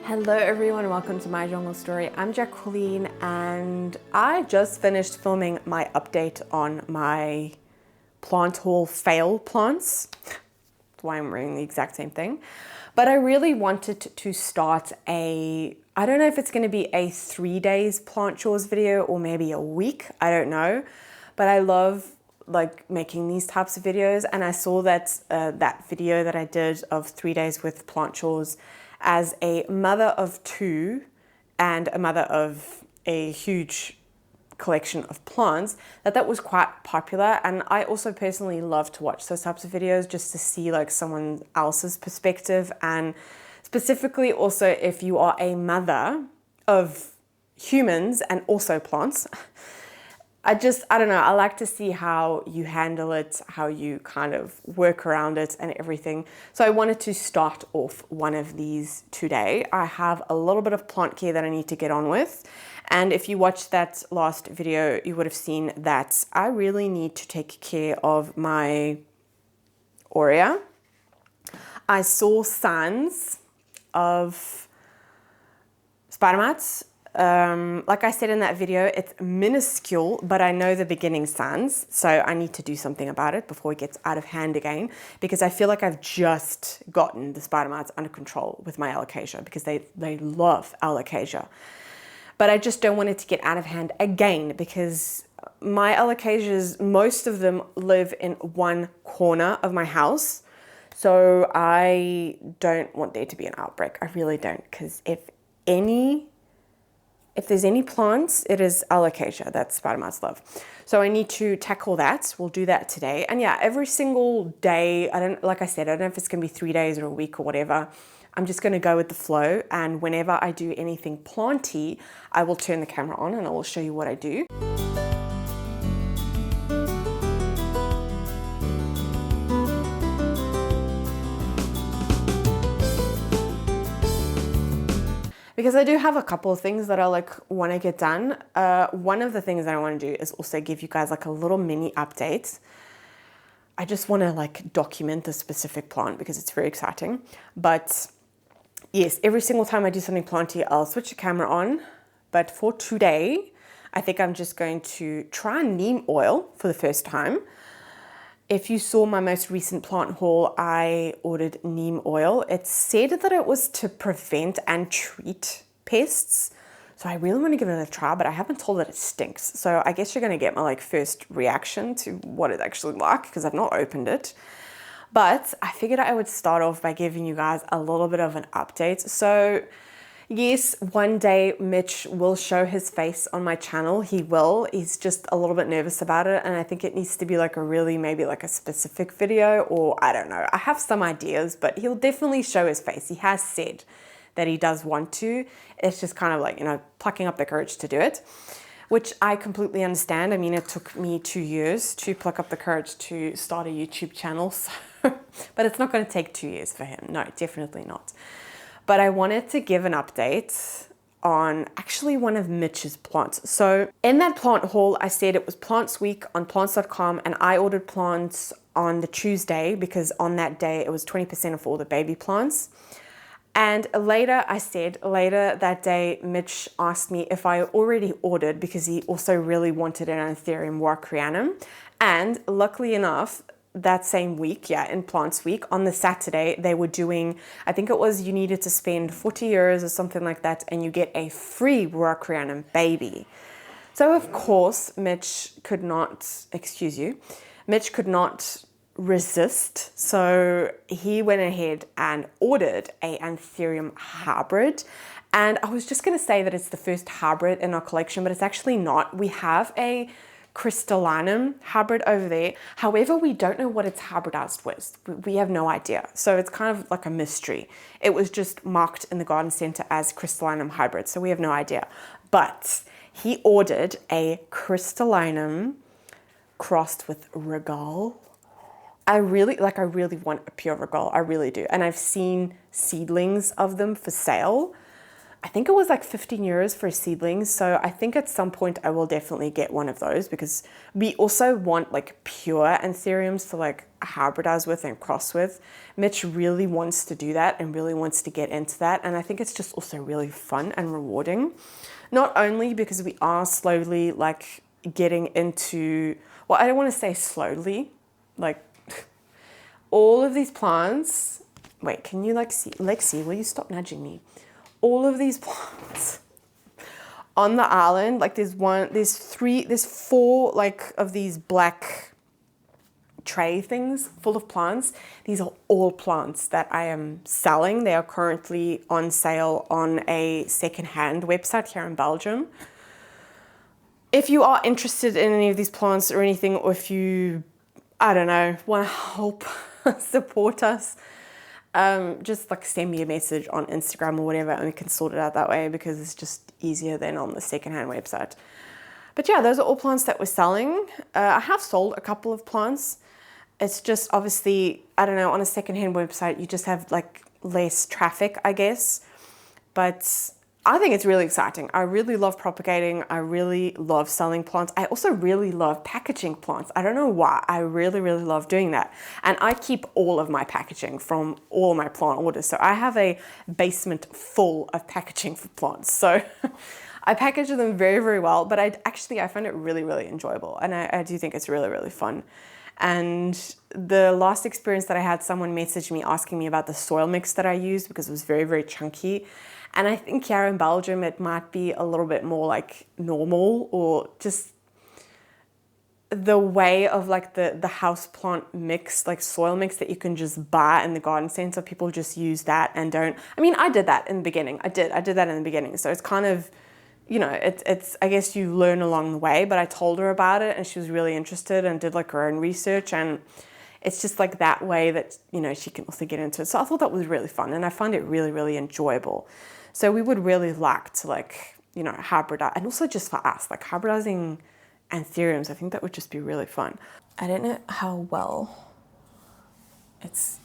Hello everyone, welcome to my jungle story. I'm Jacqueline and I just finished filming my update on my plant haul fail plants. That's why I'm wearing the exact same thing. But I really wanted to start I don't know if it's going to be a 3 days plant chores video or maybe a week, I don't know. But I love like making these types of videos, and I saw that that video that I did of 3 days with plant chores as a mother of two and a mother of a huge collection of plants, that was quite popular. And I also personally love to watch those types of videos just to see like someone else's perspective, and specifically also if you are a mother of humans and also plants. I don't know, I like to see how you handle it, how you kind of work around it and everything. So I wanted to start off one of these today. I have a little bit of plant care that I need to get on with. And if you watched that last video, you would have seen that I really need to take care of my Hoya. I saw signs of spider mites. Like I said in that video, it's minuscule, but I know the beginning signs, so I need to do something about it before it gets out of hand again, because I feel like I've just gotten the spider mites under control with my Alocasia, because they love Alocasia. But I just don't want it to get out of hand again, because my Alocasias, most of them live in one corner of my house, so I don't want there to be an outbreak. I really don't, because if there's any plants, it is Alocasia that spider mites love. So I need to tackle that. We'll do that today. And yeah, every single day, like I said, I don't know if it's gonna be 3 days or a week or whatever. I'm just gonna go with the flow. And whenever I do anything planty, I will turn the camera on and I will show you what I do. Because I do have a couple of things that I want to get done. One of the things that I want to do is also give you guys like a little mini update. I just want to like document the specific plant because it's very exciting. But yes, every single time I do something planty, I'll switch the camera on. But for today, I think I'm just going to try neem oil for the first time. If you saw my most recent plant haul, I ordered neem oil. It said that it was to prevent and treat pests. So I really want to give it a try, but I haven't told that it stinks. So I guess you're going to get my like first reaction to what it's actually like, because I've not opened it. But I figured I would start off by giving you guys a little bit of an update. So yes, one day Mitch will show his face on my channel. He will. He's just a little bit nervous about it. And I think it needs to be like maybe like a specific video, or I don't know. I have some ideas, but he'll definitely show his face. He has said that he does want to. It's just kind of like, plucking up the courage to do it, which I completely understand. I mean, it took me 2 years to pluck up the courage to start a YouTube channel. So, but it's not going to take 2 years for him. No, definitely not. But I wanted to give an update on actually one of Mitch's plants. So in that plant haul, I said it was Plants Week on plants.com, and I ordered plants on the Tuesday because on that day it was 20% off all the baby plants. And later that day, Mitch asked me if I already ordered, because he also really wanted an Anthurium warcreanum. And luckily enough, that same week, in Plants Week, on the Saturday, they were doing, I think it was you needed to spend 40 euros or something like that, and you get a free warcreanum baby. So of course, Mitch could not resist. So he went ahead and ordered a Anthurium hybrid. And I was just going to say that it's the first hybrid in our collection, but it's actually not. We have a crystallinum hybrid over there. However, we don't know what it's hybridized with. We have no idea. So it's kind of like a mystery. It was just marked in the garden center as crystallinum hybrid. So we have no idea. But he ordered a crystallinum crossed with regal. I really want a pure regal. I really do. And I've seen seedlings of them for sale. I think it was like 15 euros for seedlings. So I think at some point I will definitely get one of those, because we also want like pure anthuriums to like hybridize with and cross with. Mitch really wants to do that and really wants to get into that. And I think it's just also really fun and rewarding. Not only because we are slowly like getting into, well, I don't want to say slowly, like all of these plants. Wait, can you like see, Lexi, will you stop nudging me? All of these plants on the island, like there's four like of these black tray things full of plants. These are all plants that I am selling. They are currently on sale on a secondhand website here in Belgium. If you are interested in any of these plants or anything, or if you, I don't know, want to help support us, just like send me a message on Instagram or whatever, and we can sort it out that way, because it's just easier than on the secondhand website. But yeah, those are all plants that we're selling. I have sold a couple of plants. It's just obviously, I don't know, on a secondhand website, you just have like less traffic, I guess. But I think it's really exciting. I really love propagating. I really love selling plants. I also really love packaging plants. I don't know why. I really, really love doing that. And I keep all of my packaging from all my plant orders. So I have a basement full of packaging for plants. So I package them very, very well. But I find it really, really enjoyable. And I do think it's really, really fun. And the last experience that I had, someone messaged me asking me about the soil mix that I used, because it was very, very chunky. And I think here in Belgium, it might be a little bit more like normal, or just the way of like the houseplant mix, like soil mix that you can just buy in the garden center. People just use that and don't, I mean, I did that in the beginning. I did that in the beginning. So it's kind of, you know, it's I guess you learn along the way, but I told her about it and she was really interested and did like her own research, and it's just like that way that, you know, she can also get into it. So I thought that was really fun, and I find it really, really enjoyable. So we would really like to like, you know, hybridize, and also just for us, like hybridizing anthuriums, I think that would just be really fun. I don't know how well it's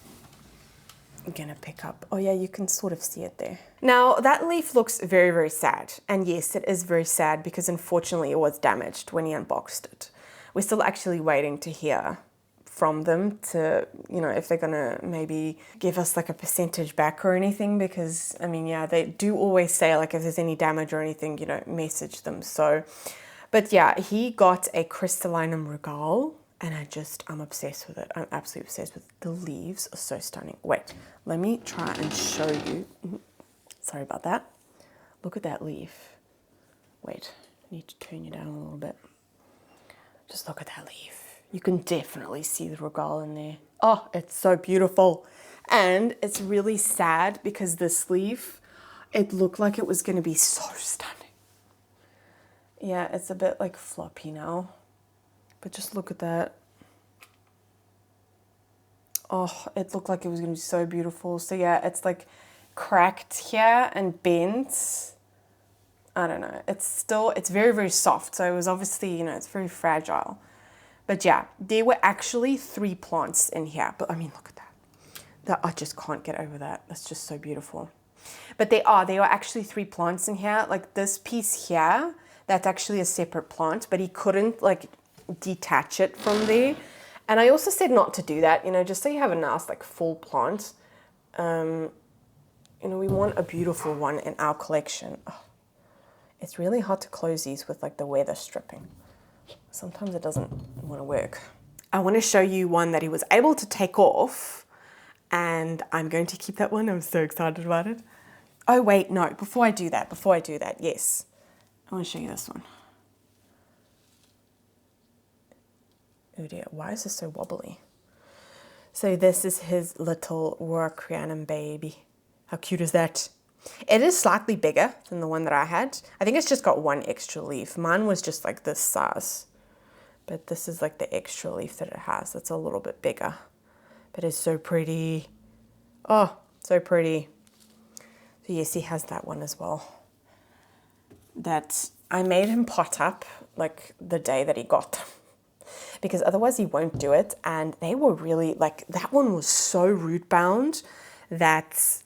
gonna pick up. Oh yeah, you can sort of see it there. Now that leaf looks very, very sad. And yes, it is very sad because unfortunately it was damaged when he unboxed it. We're still actually waiting to hear from them to, you know, if they're gonna maybe give us like a percentage back or anything, because I mean, yeah, they do always say like if there's any damage or anything, you know, message them. So, but yeah, he got a crystallinum regale, and I'm obsessed with it. I'm absolutely obsessed with it. The leaves are so stunning. Wait, let me try and show you. Sorry about that. Look at that leaf. Wait, I need to turn you down a little bit. Just look at that leaf. You can definitely see the regale in there. Oh, it's so beautiful. And it's really sad because this leaf, it looked like it was going to be so stunning. Yeah, it's a bit like floppy now. But just look at that. Oh, it looked like it was going to be so beautiful. So yeah, it's like cracked here and bent. I don't know. It's very, very soft. So it was obviously, you know, it's very fragile. But yeah, there were actually 3 plants in here. But I mean, look at that. I just can't get over that. That's just so beautiful. But there are actually 3 plants in here. Like this piece here, that's actually a separate plant, but he couldn't like detach it from there. And I also said not to do that, you know, just so you have a nice like full plant. You know, we want a beautiful one in our collection. Oh, it's really hard to close these with like the weather stripping. Sometimes it doesn't want to work. I want to show you one that he was able to take off, and I'm going to keep that one. I'm so excited about it. Oh wait, no, before I do that, yes. I want to show you this one. Oh dear, why is this so wobbly? So this is his little Roacranum baby. How cute is that? It is slightly bigger than the one that I had. I think it's just got 1 extra leaf. Mine was just like this size. But this is like the extra leaf that it has. It's a little bit bigger. But it's so pretty. Oh, so pretty. So yes, he has that one as well. That I made him pot up like the day that he got them. Because otherwise he won't do it. And they were really like, that one was so root bound that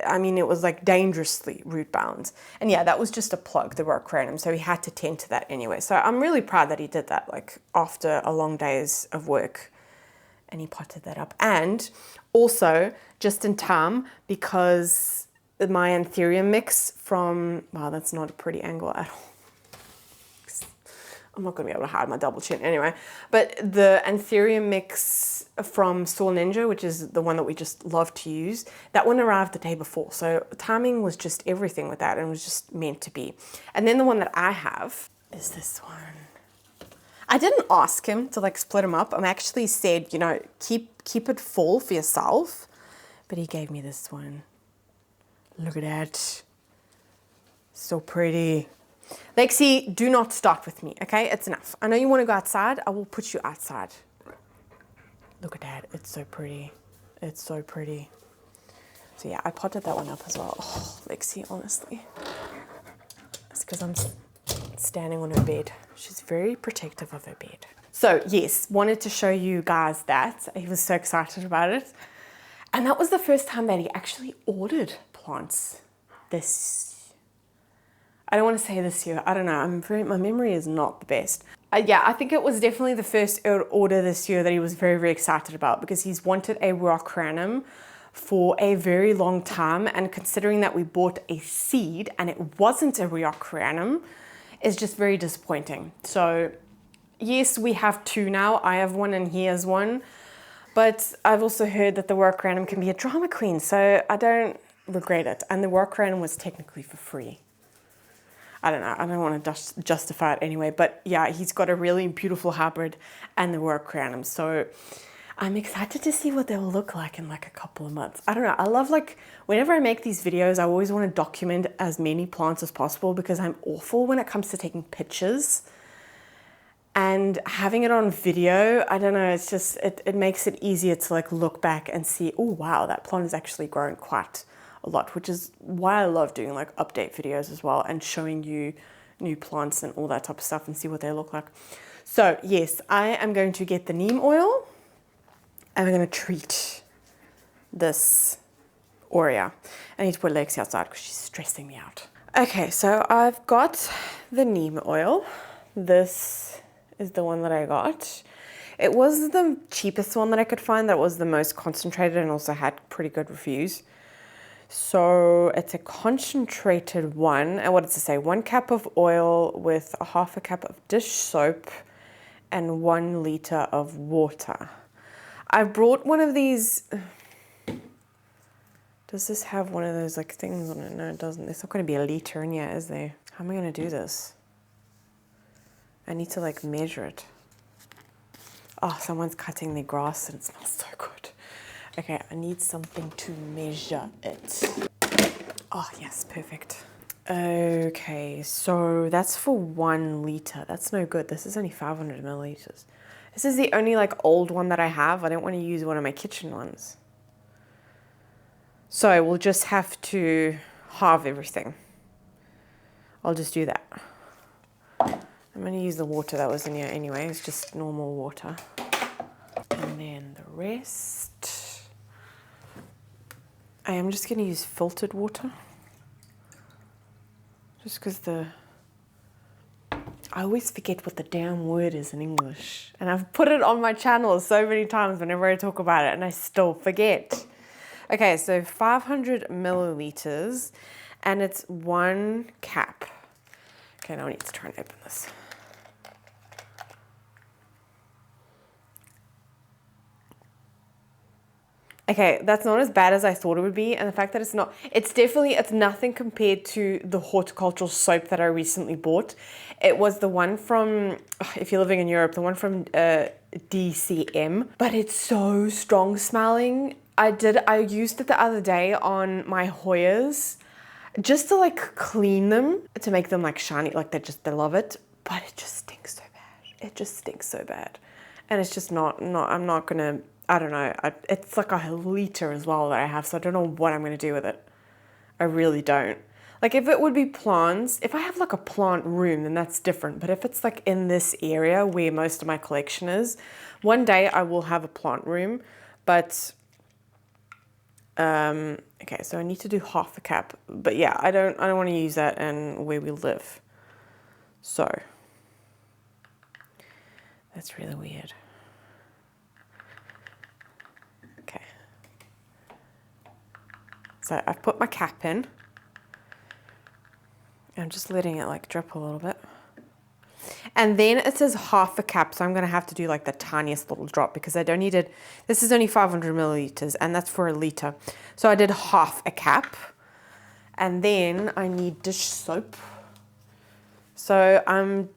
I mean, it was like dangerously root bound. And yeah, that was just a plug, the rearranging, so he had to tend to that anyway. So I'm really proud that he did that, like after a long days of work, and he potted that up. And also just in time, because my anthurium mix from, wow, that's not a pretty angle at all. I'm not going to be able to hide my double chin anyway. But the anthurium mix from Soul Ninja, which is the one that we just love to use, that one arrived the day before. So timing was just everything with that, and it was just meant to be. And then the one that I have is this one. I didn't ask him to like split them up. I actually said, you know, keep it full for yourself. But he gave me this one. Look at that. So pretty. Lexi, do not start with me, okay? It's enough. I know you want to go outside. I will put you outside. Look at that. It's so pretty. It's so pretty. So yeah, I potted that one up as well. Oh, Lexi, honestly. It's because I'm standing on her bed. She's very protective of her bed. So yes, wanted to show you guys that. He was so excited about it. And that was the first time that he actually ordered plants I don't want to say this year. I don't know. My memory is not the best. Yeah, I think it was definitely the first order this year that he was very, very excited about, because he's wanted a rearranging for a very long time. And considering that we bought a seed and it wasn't a rearranging, is just very disappointing. So yes, we have two now. I have one and he has one. But I've also heard that the rearranging can be a drama queen. So I don't regret it. And the rearranging was technically for free. I don't know, I don't want to justify it anyway, but yeah, he's got a really beautiful hybrid and the rearranging. So I'm excited to see what they'll look like in like a couple of months. I don't know, I love, like, whenever I make these videos, I always want to document as many plants as possible, because I'm awful when it comes to taking pictures. And having it on video, I don't know, it's just, it makes it easier to like look back and see, oh wow, that plant is actually growing quite a lot, which is why I love doing like update videos as well, and showing you new plants and all that type of stuff and see what they look like. So yes, I am going to get the neem oil and I'm going to treat this Hoya. I need to put Lexi outside because she's stressing me out. Okay, so I've got the neem oil. This is the one that I got. It was the cheapest one that I could find, that was the most concentrated and also had pretty good reviews. So it's a concentrated one, and what does it say? 1 cup of oil with a half a cup of dish soap and 1 liter of water. I brought one of these. Does this have one of those like things on it? No, it doesn't. There's not going to be a liter in here, is there? How am I going to do this? I need to like measure it. Oh, someone's cutting their grass and it smells so good. Okay, I need something to measure it. Oh, yes, perfect. Okay, so that's for 1 liter. That's no good. This is only 500 milliliters. This is the only like old one that I have. I don't want to use one of my kitchen ones. So we'll just have to halve everything. I'll just do that. I'm going to use the water that was in here anyway. It's just normal water. And then the rest. I am just going to use filtered water. Just because I always forget what the damn word is in English. And I've put it on my channel so many times whenever I talk about it and I still forget. Okay, so 500 milliliters and it's 1 cap. Okay, now I need to try and open this. Okay, that's not as bad as I thought it would be, and the fact that it's not, it's nothing compared to the horticultural soap that I recently bought. It was the one from, if you're living in Europe, the one from DCM, but it's so strong smelling. I used it the other day on my Hoyas, just to like clean them, to make them like shiny, like they love it, but it just stinks so bad. It just stinks so bad. And it's just I'm not gonna, I don't know, it's like a liter as well that I have, so I don't know what I'm going to do with it. I really don't. Like if it would be plants, if I have like a plant room, then that's different. But if it's like in this area where most of my collection is, one day I will have a plant room. But Okay, so I need to do half a cap, but yeah, I don't want to use that in where we live. So that's really weird. Okay. So I've put my cap in. I'm just letting it like drip a little bit. And then it says half a cap, so I'm going to have to do like the tiniest little drop because I don't need it. This is only 500 milliliters and that's for a liter. So I did half a cap. And then I need dish soap. So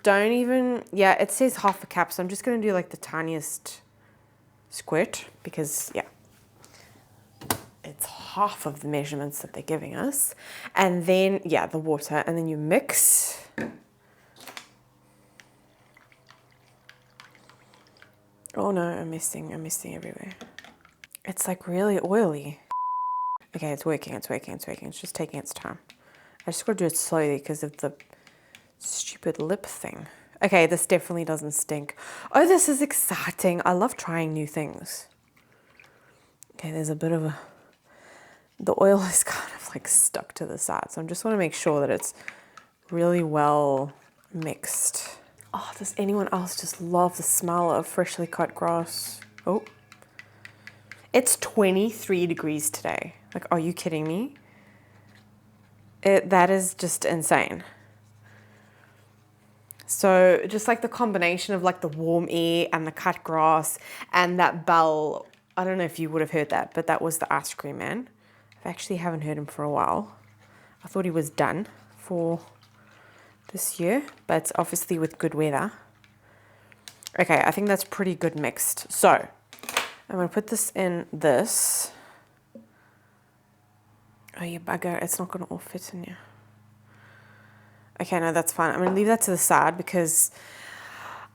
don't even, yeah, it says half a cap, so I'm just going to do like the tiniest squirt because, yeah, it's half of the measurements that they're giving us. And then, yeah, the water, and then you mix. Oh no, I'm missing everywhere. It's like really oily. Okay, it's working. It's just taking its time. I just gotta do it slowly because of the stupid lip thing. Okay, this definitely doesn't stink. Oh, this is exciting. I love trying new things. Okay, there's a bit of the oil is kind of like stuck to the side. So I just want to make sure that it's really well mixed. Oh, does anyone else just love the smell of freshly cut grass? Oh, it's 23 degrees today. Like, are you kidding me? That is just insane. So just like the combination of like the warm air and the cut grass and that bell, I don't know if you would have heard that, but that was the ice cream man. I actually haven't heard him for a while. I thought he was done for this year, but obviously with good weather. Okay, I think that's pretty good mixed. So I'm gonna put this in this. Oh, you bugger, it's not gonna all fit in here. Okay, no, that's fine. I'm gonna leave that to the side because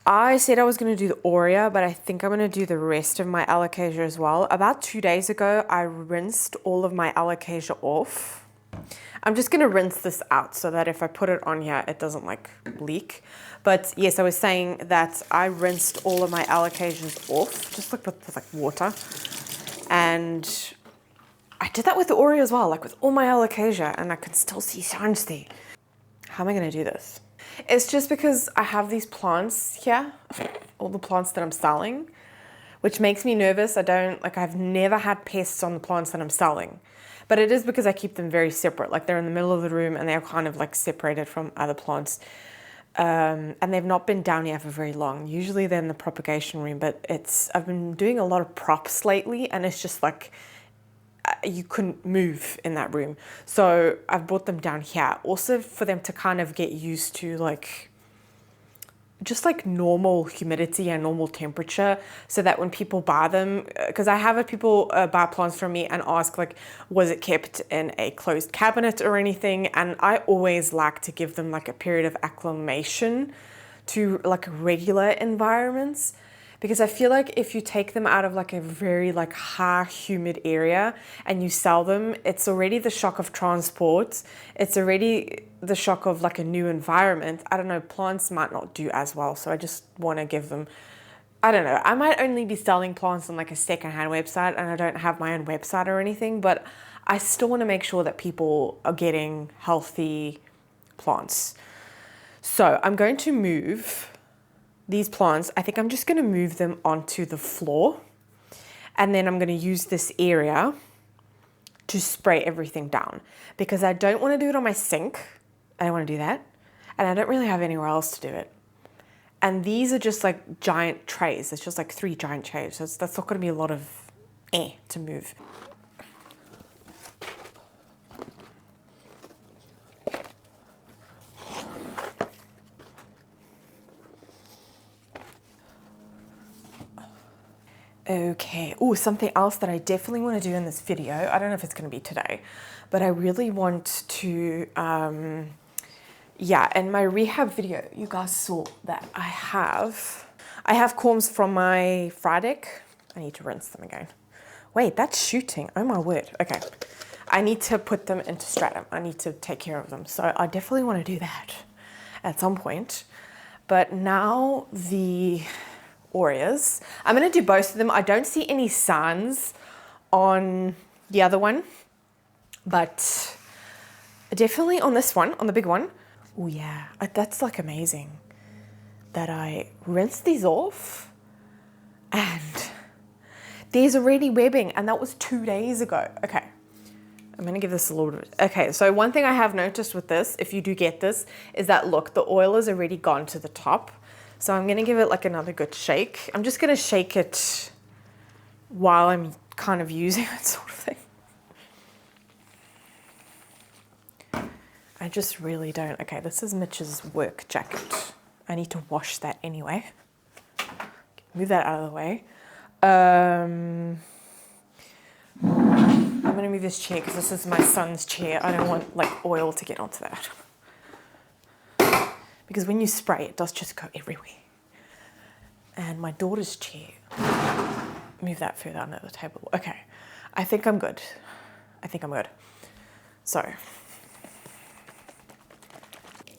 I said I was gonna do the Aurea, but I think I'm gonna do the rest of my Alocasia as well. About 2 days ago, I rinsed all of my Alocasia off. I'm just gonna rinse this out so that if I put it on here, it doesn't like leak. But yes, I was saying that I rinsed all of my Alocasias off, just like with like water. And I did that with the Aurea as well, like with all my Alocasia, and I can still see signs there. How am I gonna do this? It's just because I have these plants here, all the plants that I'm selling, which makes me nervous. I've never had pests on the plants that I'm selling. But it is because I keep them very separate. Like they're in the middle of the room and they're kind of like separated from other plants. And they've not been down here for very long. Usually they're in the propagation room, but I've been doing a lot of props lately and it's just like, you couldn't move in that room. So I've brought them down here also for them to kind of get used to like, just like normal humidity and normal temperature so that when people buy them, because I have people buy plants from me and ask like, was it kept in a closed cabinet or anything? And I always like to give them like a period of acclimation to like regular environments. Because I feel like if you take them out of like a very like high humid area and you sell them, it's already the shock of transport. It's already the shock of like a new environment. I don't know, plants might not do as well. So I just want to give them, I don't know. I might only be selling plants on like a secondhand website and I don't have my own website or anything, but I still want to make sure that people are getting healthy plants. So I'm going to move these plants. I think I'm just going to move them onto the floor and then I'm going to use this area to spray everything down because I don't want to do it on my sink. I don't want to do that. And I don't really have anywhere else to do it. And these are just like giant trays. It's just like 3 giant trays. So that's not going to be a lot of air to move. Okay, oh, something else that I definitely want to do in this video, I don't know if it's going to be today, but I really want to, yeah, in my rehab video, you guys saw that I have corms from my frydek. I need to rinse them again. Wait, that's shooting, oh my word, okay. I need to put them into stratum, I need to take care of them, so I definitely want to do that at some point. But now the Aureas. I'm going to do both of them. I don't see any signs on the other one, but definitely on this one, on the big one. Oh yeah, that's like amazing that I rinsed these off and there's already webbing, and that was 2 days ago. Okay, I'm gonna give this a little bit. Okay, so one thing I have noticed with this, if you do get this, is that look, the oil is already gone to the top. So I'm gonna give it like another good shake. I'm just gonna shake it while I'm kind of using it, sort of thing. I just really don't. Okay, this is Mitch's work jacket. I need to wash that anyway. Move that out of the way. I'm gonna move this chair because this is my son's chair. I don't want like oil to get onto that. Because when you spray, it does just go everywhere. And my daughter's chair. Move that further under the table. Okay, I think I'm good. I think I'm good. So.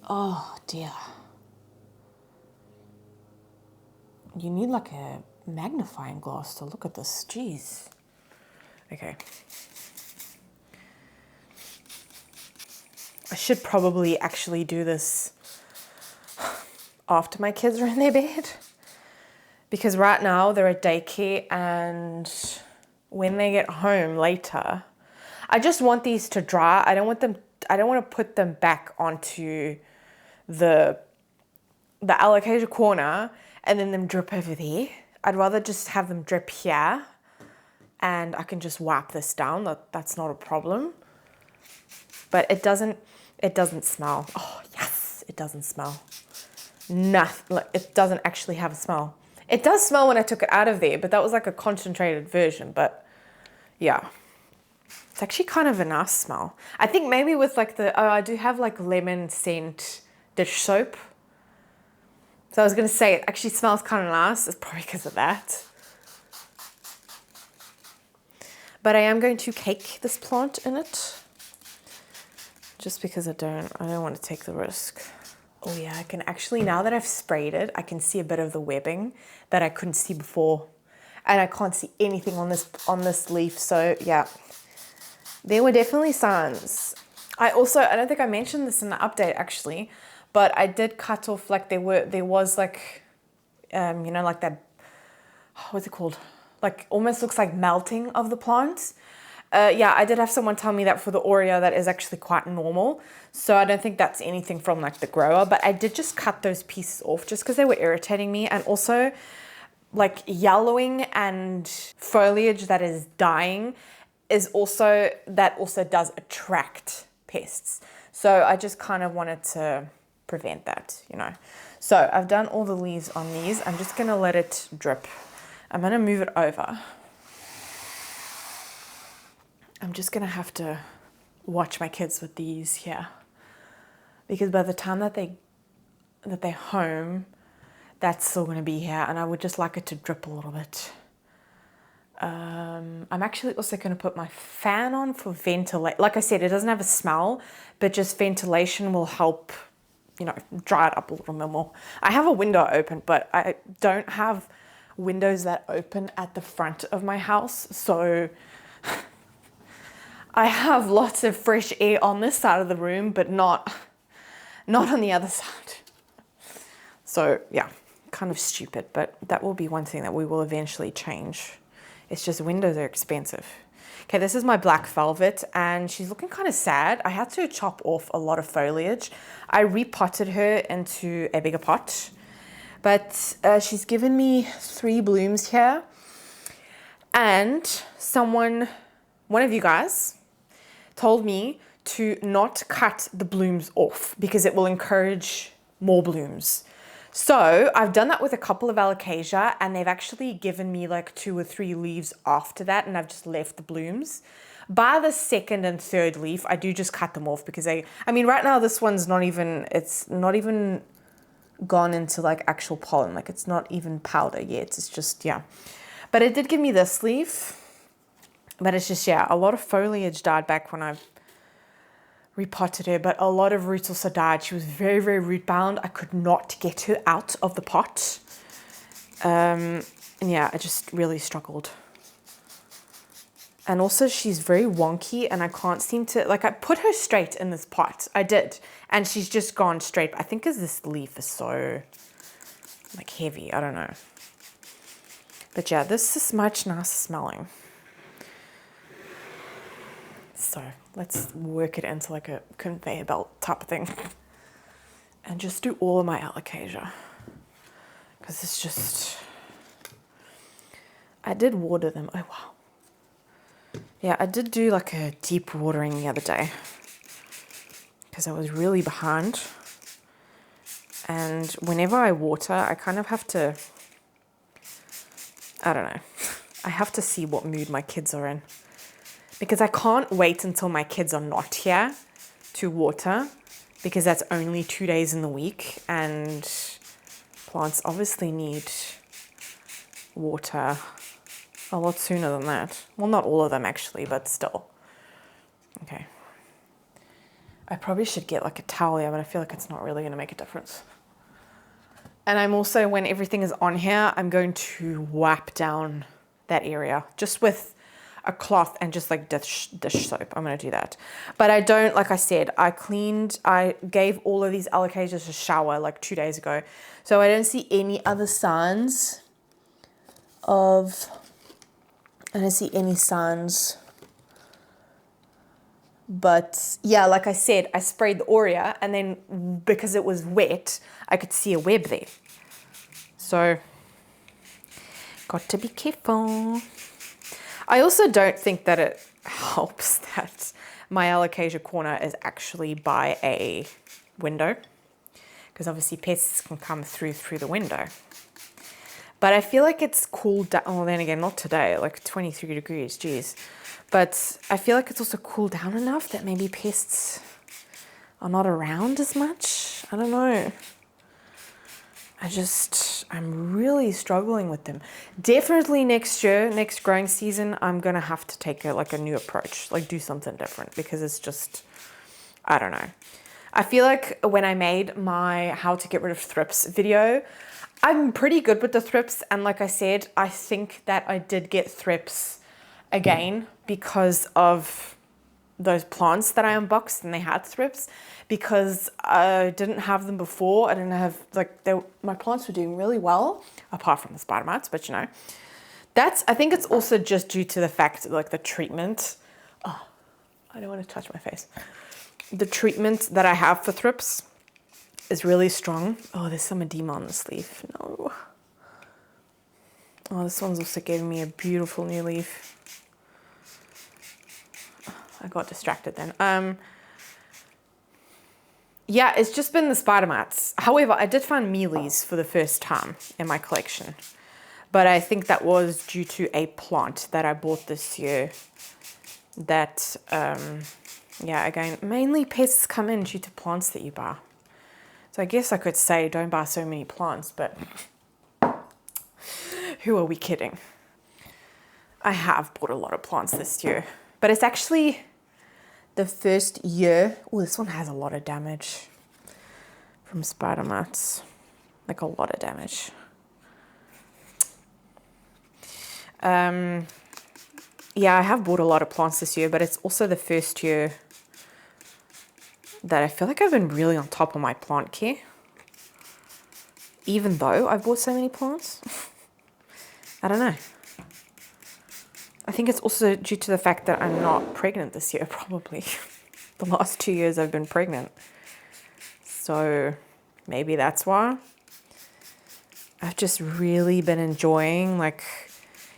Oh dear. You need like a magnifying glass to look at this. Jeez. Okay. I should probably actually do this after my kids are in their bed. Because right now they're at daycare, and when they get home later, I just want these to dry. I don't want to put them back onto the Alocasia corner and then them drip over there. I'd rather just have them drip here and I can just wipe this down. That's not a problem. But it doesn't smell. Oh yes, it doesn't smell. Nothing, like, it doesn't actually have a smell. It does smell when I took it out of there, but that was like a concentrated version. But yeah, it's actually kind of a nice smell. I think maybe with like I do have like lemon scent dish soap. So I was going to say it actually smells kind of nice. It's probably because of that. But I am going to cake this plant in it. Just because I don't want to take the risk. Oh yeah, I can actually, now that I've sprayed it, I can see a bit of the webbing that I couldn't see before. And I can't see anything on this leaf. So yeah, there were definitely signs. I don't think I mentioned this in the update actually, but I did cut off, like there was like, you know, like that, what's it called? Like almost looks like melting of the plants. Yeah, I did have someone tell me that for the Hoya that is actually quite normal. So I don't think that's anything from like the grower, but I did just cut those pieces off just because they were irritating me. And also like yellowing and foliage that is dying also does attract pests. So I just kind of wanted to prevent that, you know. So I've done all the leaves on these. I'm just gonna let it drip. I'm gonna move it over. I'm just gonna have to watch my kids with these here, because by the time that they're home, that's still gonna be here, and I would just like it to drip a little bit. I'm actually also gonna put my fan on for ventilate. Like I said, it doesn't have a smell, but just ventilation will help, you know, dry it up a little bit more. I have a window open, but I don't have windows that open at the front of my house, so I have lots of fresh air on this side of the room, but not on the other side. So yeah, kind of stupid, but that will be one thing that we will eventually change. It's just windows are expensive. Okay, this is my black velvet, and she's looking kind of sad. I had to chop off a lot of foliage. I repotted her into a bigger pot, but she's given me 3 blooms here. And one of you guys told me to not cut the blooms off because it will encourage more blooms. So I've done that with a couple of Alocasia, and they've actually given me like 2 or 3 leaves after that, and I've just left the blooms. By the 2nd and 3rd leaf, I do just cut them off because I mean, right now this one's it's not even gone into like actual pollen. Like it's not even powder yet. It's just, yeah. But it did give me this leaf. But it's just, yeah, a lot of foliage died back when I repotted her, but a lot of roots also died. She was very, very root bound. I could not get her out of the pot. And yeah, I just really struggled. And also she's very wonky and I can't seem to, like I put her straight in this pot. I did. And she's just gone straight. I think because this leaf is so like heavy. I don't know. But yeah, this is much nicer smelling. So let's work it into like a conveyor belt type of thing. And just do all of my Alocasia. Because it's just, I did water them. Oh wow. Yeah, I did do like a deep watering the other day because I was really behind. And whenever I water, I kind of have to, I don't know, I have to see what mood my kids are in. Because I can't wait until my kids are not here to water because that's only 2 days in the week and plants obviously need water a lot sooner than that. Well, not all of them actually, but still. Okay. I probably should get like a towel here, but I feel like it's not really going to make a difference. And I'm also, when everything is on here, I'm going to wipe down that area just with a cloth and just like dish soap. I'm going to do that. But I don't, like I said, I gave all of these Alocasias a shower like 2 days ago. So I don't see any other signs of... I don't see any signs, but yeah, like I said, I sprayed the Hoya and then because it was wet, I could see a web there. So, got to be careful. I also don't think that it helps that my Alocasia corner is actually by a window because obviously pests can come through the window. But I feel like it's cooled down. Oh, then again, not today, like 23 degrees, geez. But I feel like it's also cooled down enough that maybe pests are not around as much. I don't know. I'm really struggling with them. Definitely next year, next growing season, I'm going to have to take a new approach, like do something different because it's just, I don't know. I feel like when I made my how to get rid of thrips video, I'm pretty good with the thrips, and like I said, I think that I did get thrips again because of those plants that I unboxed and they had thrips because I didn't have them before. I didn't have, my plants were doing really well, apart from the spider mites, but you know. I think it's also just due to the fact that the treatment, oh, I don't want to touch my face. The treatment that I have for thrips is really strong. Oh, there's some edema on this leaf. No. Oh, this one's also giving me a beautiful new leaf. I got distracted then. Yeah, it's just been the spider mites. However, I did find mealies for the first time in my collection. But I think that was due to a plant that I bought this year that, yeah, again, mainly pests come in due to plants that you buy. So I guess I could say don't buy so many plants, but who are we kidding? I have bought a lot of plants this year, but it's actually the first year. Oh, this one has a lot of damage from spider mites, like a lot of damage. Yeah, I have bought a lot of plants this year, but it's also the first year that I feel like I've been really on top of my plant care, even though I've bought so many plants. I don't know. I think it's also due to the fact that I'm not pregnant this year, probably. The last 2 years I've been pregnant. So maybe that's why. I've just really been enjoying,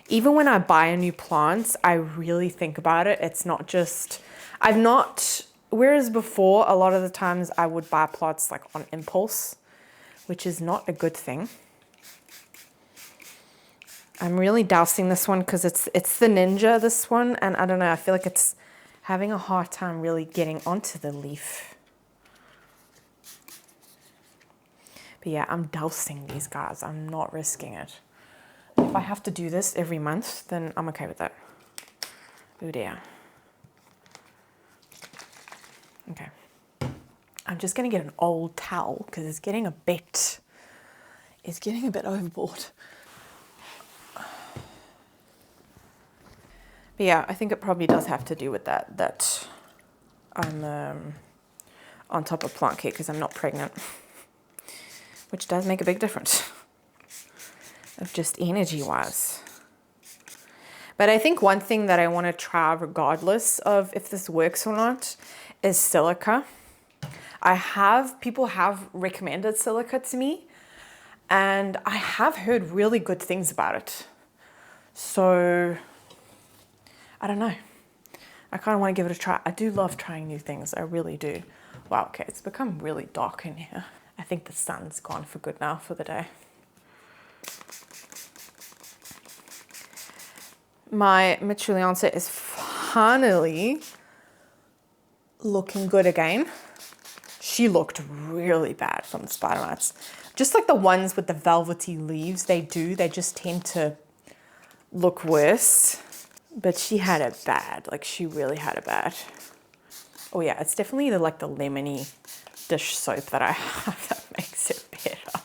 even when I buy a new plant, I really think about it. It's not just, whereas before, a lot of the times I would buy plants on impulse, which is not a good thing. I'm really dousing this one because it's the Ninja, this one, and I don't know, I feel like it's having a hard time really getting onto the leaf. But yeah, I'm dousing these guys. I'm not risking it. If I have to do this every month, then I'm okay with that. Oh dear. Okay. I'm just gonna get an old towel because it's getting a bit overboard. But But yeah, I think it probably does have to do with that I'm on top of plant care because I'm not pregnant, which does make a big difference of just energy-wise. But I think one thing that I want to try regardless of if this works or not is silica. People have recommended silica to me, and I have heard really good things about it. So I don't know. I kind of want to give it a try. I do love trying new things. I really do. Wow, okay, it's become really dark in here. I think the sun's gone for good now for the day. My Mitchellantha is finally looking good again. She looked really bad from the spider mites. Just like the ones with the velvety leaves, they just tend to look worse. But she had it bad, like she really had it bad. Oh yeah, it's definitely the lemony dish soap that I have that makes it better.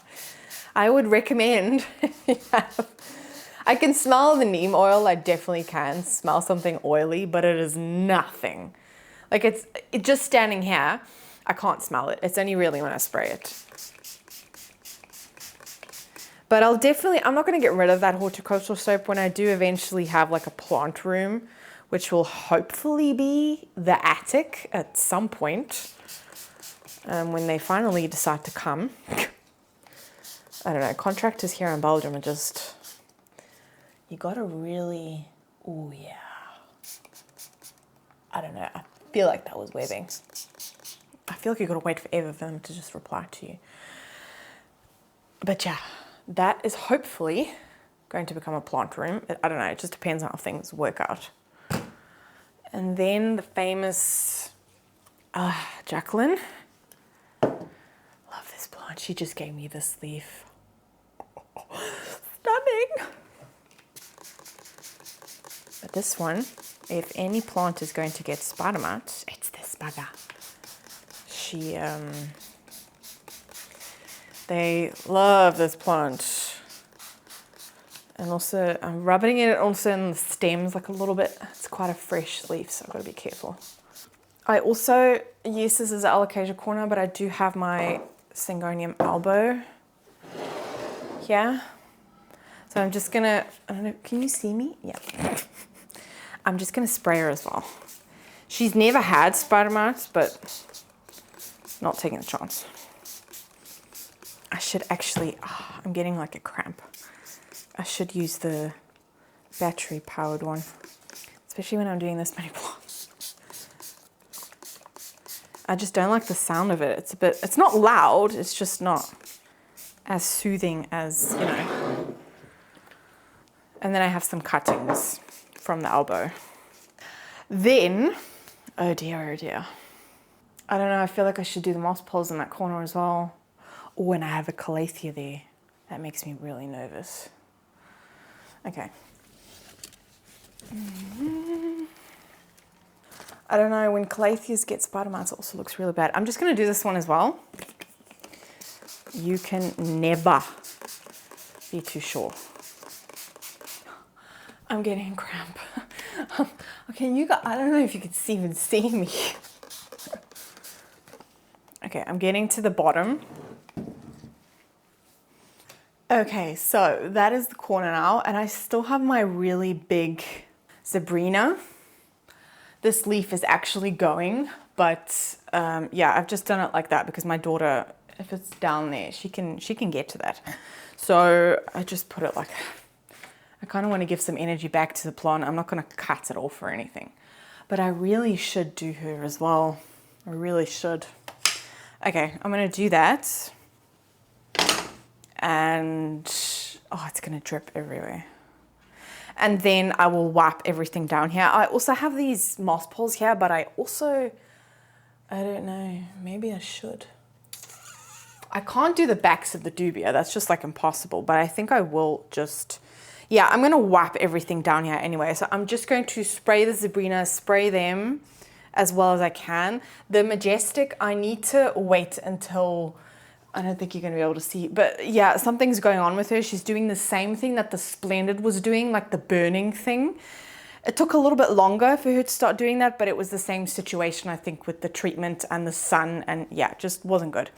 I would recommend if you have. I can smell the neem oil, I definitely can smell something oily, but it is nothing. Like it's just standing here, I can't smell it. It's only really when I spray it. But I'm not going to get rid of that horticultural soap when I do eventually have like a plant room, which will hopefully be the attic at some point when they finally decide to come. I don't know, contractors here in Belgium are just, you gotta really, oh yeah. I don't know, I feel like that was webbing. I feel like you gotta wait forever for them to just reply to you. But yeah. That is hopefully going to become a plant room. I don't know, it just depends on how things work out. And then the famous Jacqueline. Love this plant. She just gave me this leaf. Stunning. But this one, if any plant is going to get spider mites, it's this bugger. They love this plant. And also, I'm rubbing it also in the stems like a little bit. It's quite a fresh leaf, so I've got to be careful. I also use this as an Alocasia corner, but I do have my Syngonium elbow here. So I'm just gonna, I don't know, can you see me? Yeah. I'm just gonna spray her as well. She's never had spider mites, but not taking the chance. I should actually, I'm getting like a cramp. I should use the battery powered one, especially when I'm doing this many plants. I just don't like the sound of it. It's not loud, it's just not as soothing as, you know. And then I have some cuttings from the elbow. Then, oh dear, oh dear. I don't know, I feel like I should do the moss poles in that corner as well. Oh, and I have a calathea there. That makes me really nervous. Okay. I don't know, when calatheas get spider mites, it also looks really bad. I'm just gonna do this one as well. You can never be too sure. I'm getting a cramp. Okay, I don't know if you can even see me. Okay, I'm getting to the bottom. Okay, so that is the corner now, and I still have my really big Sabrina. This leaf is actually going, but yeah, I've just done it like that because my daughter, if it's down there, she can get to that. So I just put it like, I kind of want to give some energy back to the plant. I'm not going to cut it off or anything, but I really should do her as well. I really should. Okay, I'm going to do that. And oh, it's gonna drip everywhere. And then I will wipe everything down here. I also have these moss poles here, but I don't know, maybe I should. I can't do the backs of the dubia, that's just like impossible, but I think I will just, yeah, I'm gonna wipe everything down here anyway. So I'm just going to spray the Sabrina, spray them as well as I can. The Majestic, I need to wait until, I don't think you're going to be able to see, but yeah, something's going on with her. She's doing the same thing that the Splendid was doing, like the burning thing. It took a little bit longer for her to start doing that, but it was the same situation, I think, with the treatment and the sun, and yeah, it just wasn't good.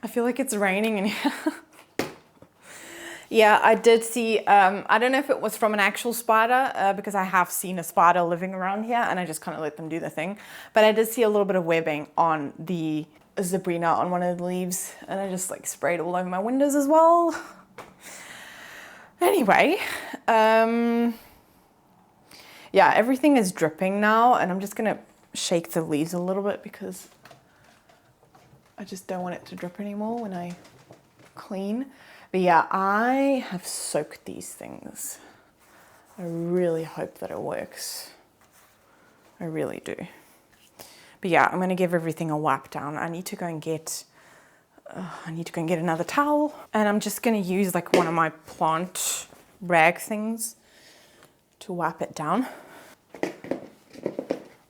I feel like it's raining in here. Yeah, I did see, I don't know if it was from an actual spider, because I have seen a spider living around here and I just kind of let them do the thing. But I did see a little bit of webbing on the Zebrina on one of the leaves, and I just like sprayed all over my windows as well. Anyway, yeah, everything is dripping now, and I'm just gonna shake the leaves a little bit because I just don't want it to drip anymore when I clean. But yeah, I have soaked these things. I really hope that it works. I really do. But yeah, I'm gonna give everything a wipe down. I need to go and get another towel, and I'm just gonna use like one of my plant rag things to wipe it down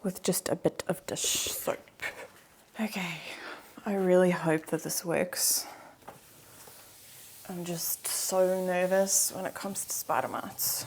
with just a bit of dish soap. Okay, I really hope that this works. I'm just so nervous when it comes to spider mites.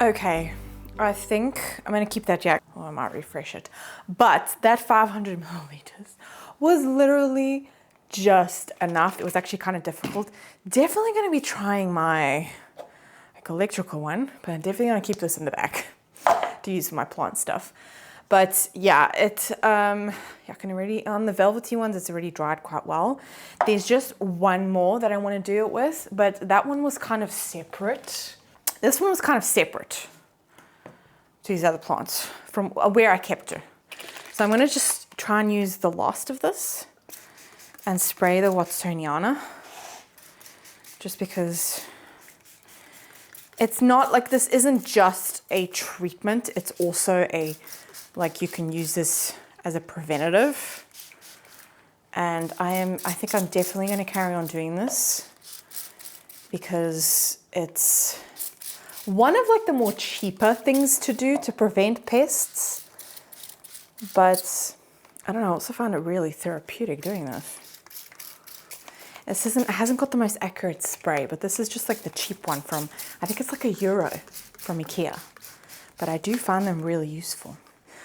Okay, I think I'm gonna keep that jacket. Oh, I might refresh it. But that 500 milliliters was literally just enough. It was actually kind of difficult. Definitely gonna be trying my like electrical one, but I'm definitely gonna keep this in the back to use for my plant stuff. But yeah, I can already, on the velvety ones, it's already dried quite well. There's just one more that I want to do it with, but that one was kind of separate. This one was kind of separate to these other plants from where I kept her. So I'm going to just try and use the last of this and spray the Watsoniana, just because it's not like, this isn't just a treatment, it's also a, like, you can use this as a preventative. And I think I'm definitely going to carry on doing this because it's one of like the more cheaper things to do to prevent pests. But I don't know, I also find it really therapeutic doing this. It hasn't got the most accurate spray, but this is just like the cheap one from, I think it's like €1 from IKEA. But I do find them really useful.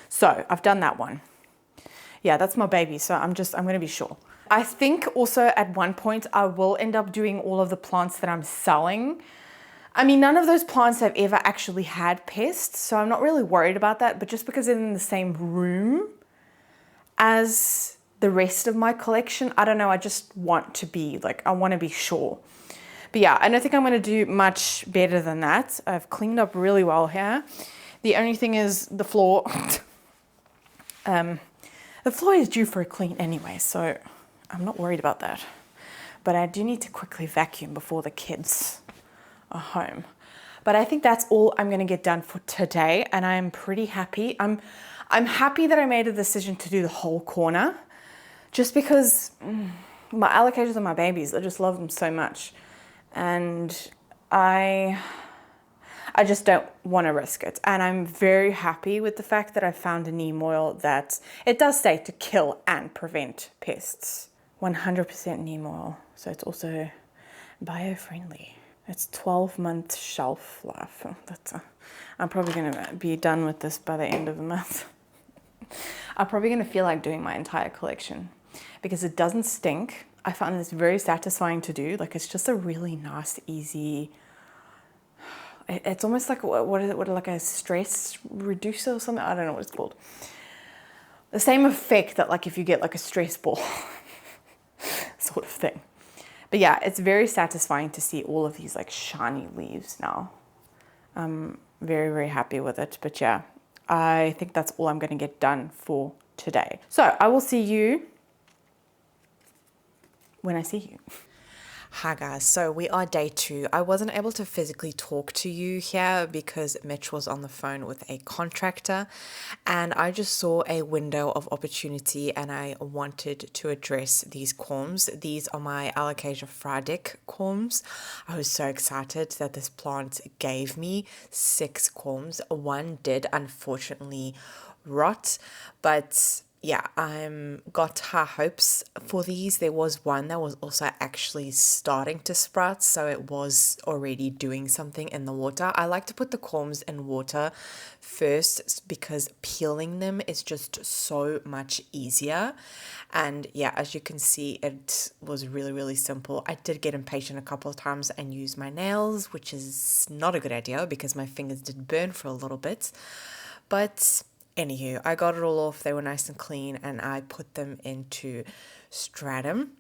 So I've done that one. Yeah, that's my baby, so I'm gonna be sure. I think also at one point I will end up doing all of the plants that I'm selling. I mean, none of those plants have ever actually had pests, so I'm not really worried about that, but just because they're in the same room as the rest of my collection, I don't know, I just want to be like, I want to be sure. But yeah, I don't think I'm going to do much better than that. I've cleaned up really well here. The only thing is the floor. The floor is due for a clean anyway, so I'm not worried about that. But I do need to quickly vacuum before the kids are home. But I think that's all I'm going to get done for today, and I'm pretty happy. I'm happy that I made a decision to do the whole corner, just because my Alocasias are my babies. I just love them so much. And I just don't want to risk it. And I'm very happy with the fact that I found a neem oil that it does say to kill and prevent pests. 100% neem oil. So it's also bio-friendly. It's 12-month shelf life. I'm probably going to be done with this by the end of the month. I'm probably going to feel like doing my entire collection because it doesn't stink. I found this very satisfying to do. Like, it's just a really nice, easy... It's almost like, what is it, like a stress reducer or something? I don't know what it's called. The same effect that like if you get like a stress ball sort of thing. But yeah, it's very satisfying to see all of these like shiny leaves now. I'm very, very happy with it. But yeah, I think that's all I'm going to get done for today. So I will see you when I see you. Hi guys, so we are day 2. I wasn't able to physically talk to you here because Mitch was on the phone with a contractor, and I just saw a window of opportunity and I wanted to address these corms. These are my Alocasia frydek corms. I was so excited that this plant gave me 6 corms. One did unfortunately rot, but yeah, got high hopes for these. There was one that was also actually starting to sprout, so it was already doing something in the water. I like to put the corms in water first because peeling them is just so much easier. And yeah, as you can see, it was really, really simple. I did get impatient a couple of times and use my nails, which is not a good idea because my fingers did burn for a little bit. But anywho, I got it all off. They were nice and clean, and I put them into stratum.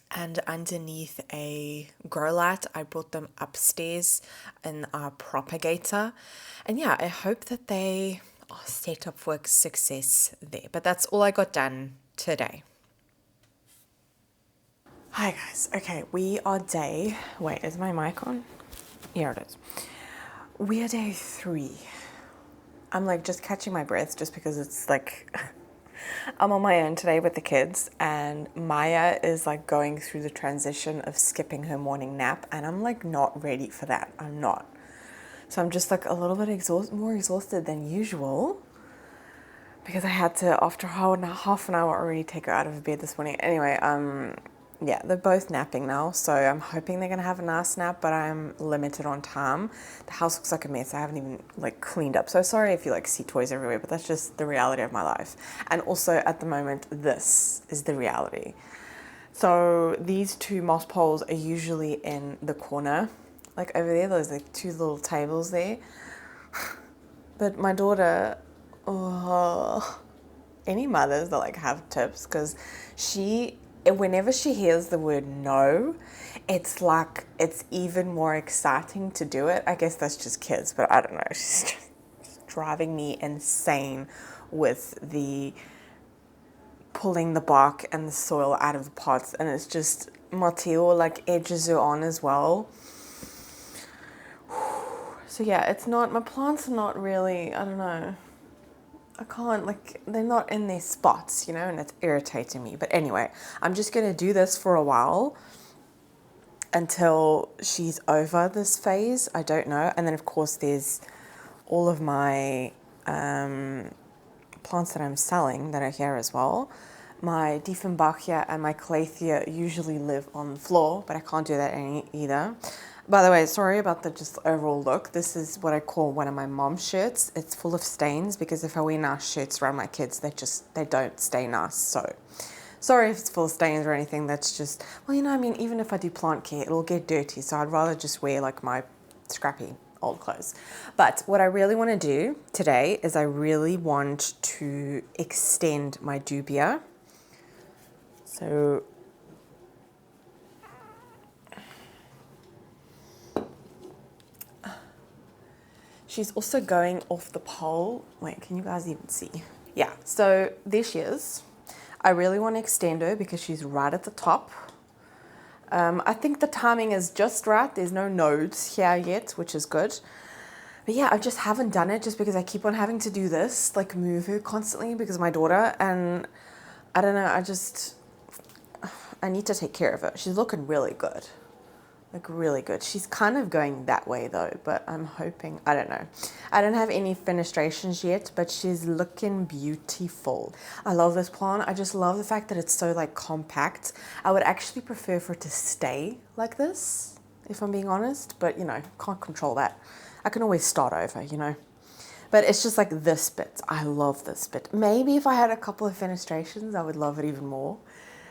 And underneath a grow light, I brought them upstairs in our propagator. And yeah, I hope that they are set up for success there. But that's all I got done today. Hi guys. Okay, we are wait, is my mic on? Yeah, it is. We are day 3. I'm like just catching my breath just because it's like I'm on my own today with the kids, and Maya is like going through the transition of skipping her morning nap, and I'm like not ready for that. I'm not. So I'm just like a little bit more exhausted than usual because I had to, after half an hour already, take her out of bed this morning. Anyway, yeah, they're both napping now, so I'm hoping they're gonna have a nice nap, but I'm limited on time. The house looks like a mess. I haven't even like cleaned up, so sorry if you like see toys everywhere, but that's just the reality of my life. And also at the moment, this is the reality. So these 2 moss poles are usually in the corner, like over there, those like 2 little tables there. But my daughter, any mothers that like have tips, because whenever she hears the word no, it's like it's even more exciting to do it. I guess that's just kids, but I don't know. She's just driving me insane with the pulling the bark and the soil out of the pots, and it's just Mateo like edges her on as well. So yeah, it's not, my plants are not really, I don't know. I can't, like, they're not in their spots, you know, and it's irritating me. But anyway, I'm just going to do this for a while until she's over this phase. I don't know. And then, of course, there's all of my plants that I'm selling that are here as well. My Dieffenbachia and my calathea usually live on the floor, but I can't do that either. By the way, sorry about the just overall look. This is what I call one of my mom's shirts. It's full of stains because if I wear nice shirts around my kids, they don't stay nice. So sorry if it's full of stains or anything. That's just, well, you know, I mean, even if I do plant care, it'll get dirty. So I'd rather just wear like my scrappy old clothes. But what I really want to do today is I really want to extend my dubia. So she's also going off the pole. Wait, can you guys even see? Yeah, so there she is. I really want to extend her because she's right at the top. I think the timing is just right. There's no nodes here yet, which is good. But yeah, I just haven't done it just because I keep on having to do this, like move her constantly because of my daughter. And I don't know, I need to take care of her. She's looking really good. Like really good. She's kind of going that way though, but I'm hoping, I don't know. I don't have any fenestrations yet, but she's looking beautiful. I love this plant. I just love the fact that it's so like compact. I would actually prefer for it to stay like this, if I'm being honest, but you know, can't control that. I can always start over, you know. But it's just like this bit. I love this bit. Maybe if I had a couple of fenestrations, I would love it even more.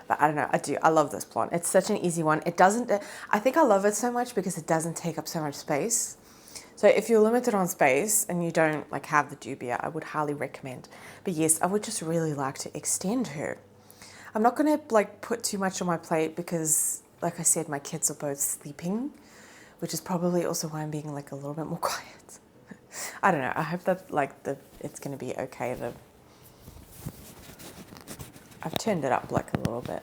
But I don't know, I do. I love this plant. It's such an easy one. It doesn't, I think I love it so much because it doesn't take up so much space. So if you're limited on space and you don't like have the dubia, I would highly recommend. But yes, I would just really like to extend her. I'm not going to like put too much on my plate because like I said, my kids are both sleeping, which is probably also why I'm being like a little bit more quiet. I don't know. I hope that like it's going to be okay. I've turned it up like a little bit.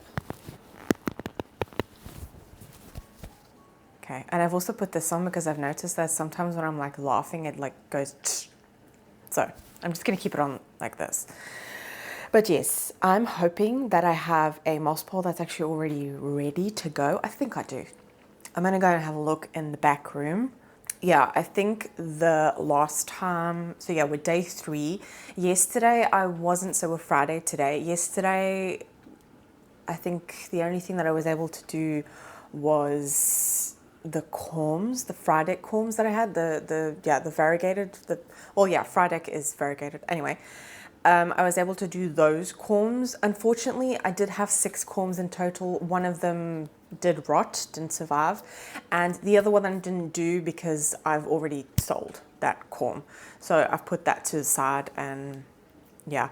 Okay, and I've also put this on because I've noticed that sometimes when I'm like laughing, it like goes tsh. So I'm just gonna keep it on like this. But yes, I'm hoping that I have a moss pole that's actually already ready to go. I think I do. I'm gonna go and have a look in the back room. Yeah, I think the last time, so yeah, we're day 3. Yesterday I wasn't, so we're Friday today. Yesterday, I think the only thing that I was able to do was the corms, the frydek corms that I had, the variegated, frydek is variegated. Anyway, I was able to do those corms. Unfortunately, I did have 6 corms in total. One of them did rot, didn't survive, and the other one I didn't do because I've already sold that corm. So I've put that to the side, and yeah,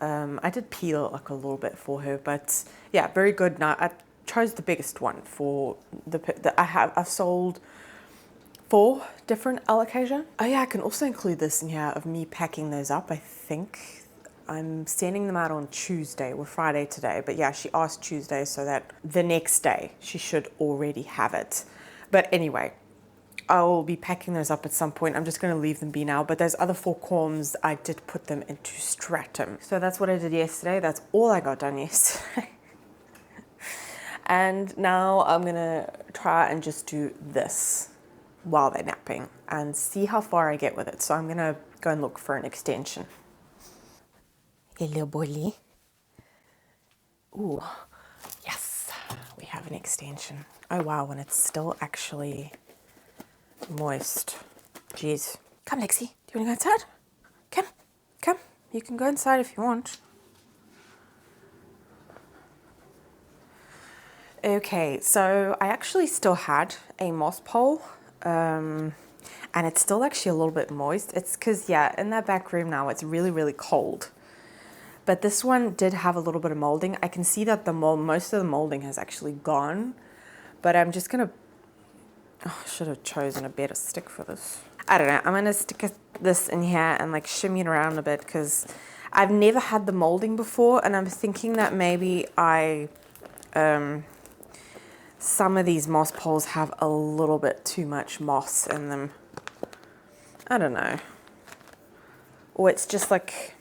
I did peel like a little bit for her, but yeah, very good. Now I chose the biggest one for I've sold 4 different Alocasia. Oh yeah, I can also include this in here of me packing those up. I think I'm sending them out on Tuesday. We're Friday today, but yeah, she asked Tuesday so that the next day she should already have it. But anyway, I'll be packing those up at some point. I'm just going to leave them be now. But those other 4 corms, I did put them into stratum. So that's what I did yesterday. That's all I got done yesterday. And now I'm going to try and just do this while they're napping and see how far I get with it. So I'm going to go and look for an extension. Hello, boy. Ooh, yes, we have an extension. Oh, wow, and it's still actually moist. Jeez. Come, Lexi. Do you want to go inside? Come. You can go inside if you want. Okay, so I actually still had a moss pole, and it's still actually a little bit moist. It's because, yeah, in that back room now, it's really, really cold. But this one did have a little bit of molding. I can see that most of the molding has actually gone, but I'm just gonna, I should have chosen a better stick for this. I don't know, I'm gonna stick this in here and like shimmy it around a bit because I've never had the molding before, and I'm thinking that maybe some of these moss poles have a little bit too much moss in them. I don't know. Or it's just like,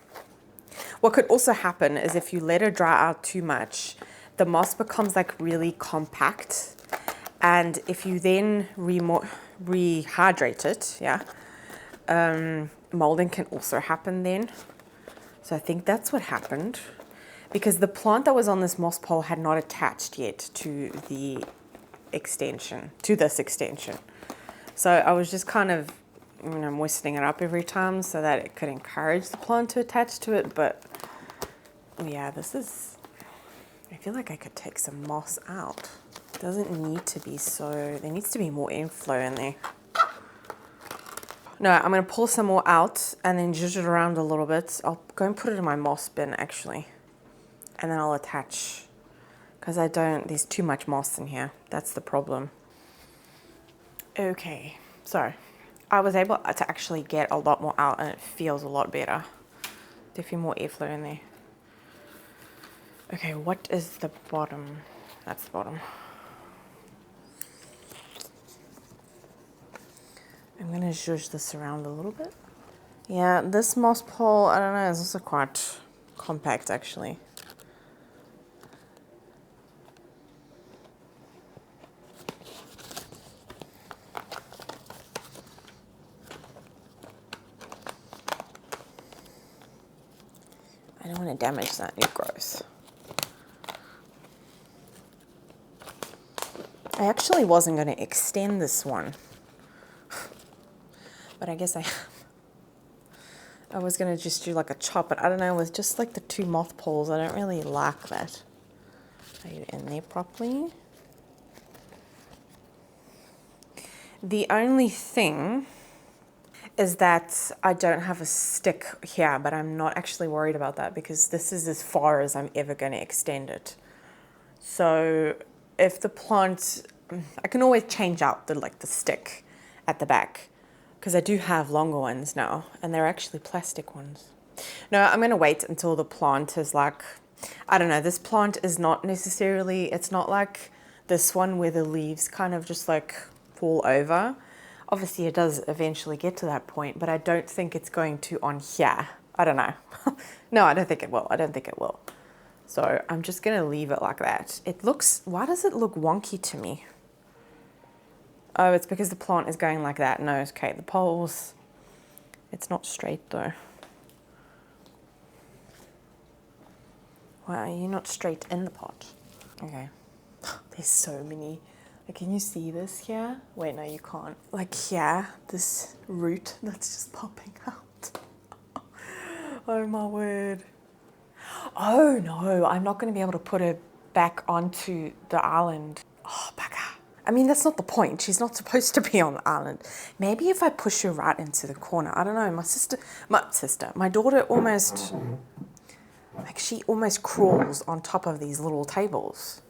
what could also happen is if you let it dry out too much, the moss becomes like really compact. And if you then rehydrate it, molding can also happen then. So I think that's what happened, because the plant that was on this moss pole had not attached yet to the extension, to this extension. So I was just kind of, moistening it up every time so that it could encourage the plant to attach to it. But yeah, I feel like I could take some moss out. It doesn't need to be so, there needs to be more inflow in there. No, I'm going to pull some more out and then zhuzh it around a little bit. I'll go and put it in my moss bin actually. And then I'll attach, because there's too much moss in here. That's the problem. Okay, so I was able to actually get a lot more out and it feels a lot better. Definitely more airflow in there. Okay, what is the bottom? That's the bottom. I'm gonna zhuzh this around a little bit. Yeah, this moss pole, I don't know, is also quite compact actually. damage that new growth. I actually wasn't going to extend this one, but I guess I was going to just do like a chop, but I don't know, with just like the 2 mothballs, I don't really like that. Are you in there properly? The only thing is that I don't have a stick here, but I'm not actually worried about that because this is as far as I'm ever going to extend it. So if the plant, I can always change out the stick at the back because I do have longer ones now and they're actually plastic ones. No, I'm going to wait until the plant is like, I don't know, this plant is not necessarily, it's not like this one where the leaves kind of just like fall over. Obviously it does eventually get to that point, but I don't think it's going to on here. I don't know. No, I don't think it will. I don't think it will. So I'm just going to leave it like that. It looks, why does it look wonky to me? Oh, it's because the plant is going like that. No, okay, the poles, it's not straight though. Why are you not straight in the pot? Okay. There's so many. Like, can you see this here? Wait, no, you can't. Like here, this root that's just popping out. Oh my word. Oh no, I'm not going to be able to put her back onto the island. Oh, bugger. I mean, that's not the point. She's not supposed to be on the island. Maybe if I push her right into the corner. I don't know. My daughter almost, like she almost crawls on top of these little tables.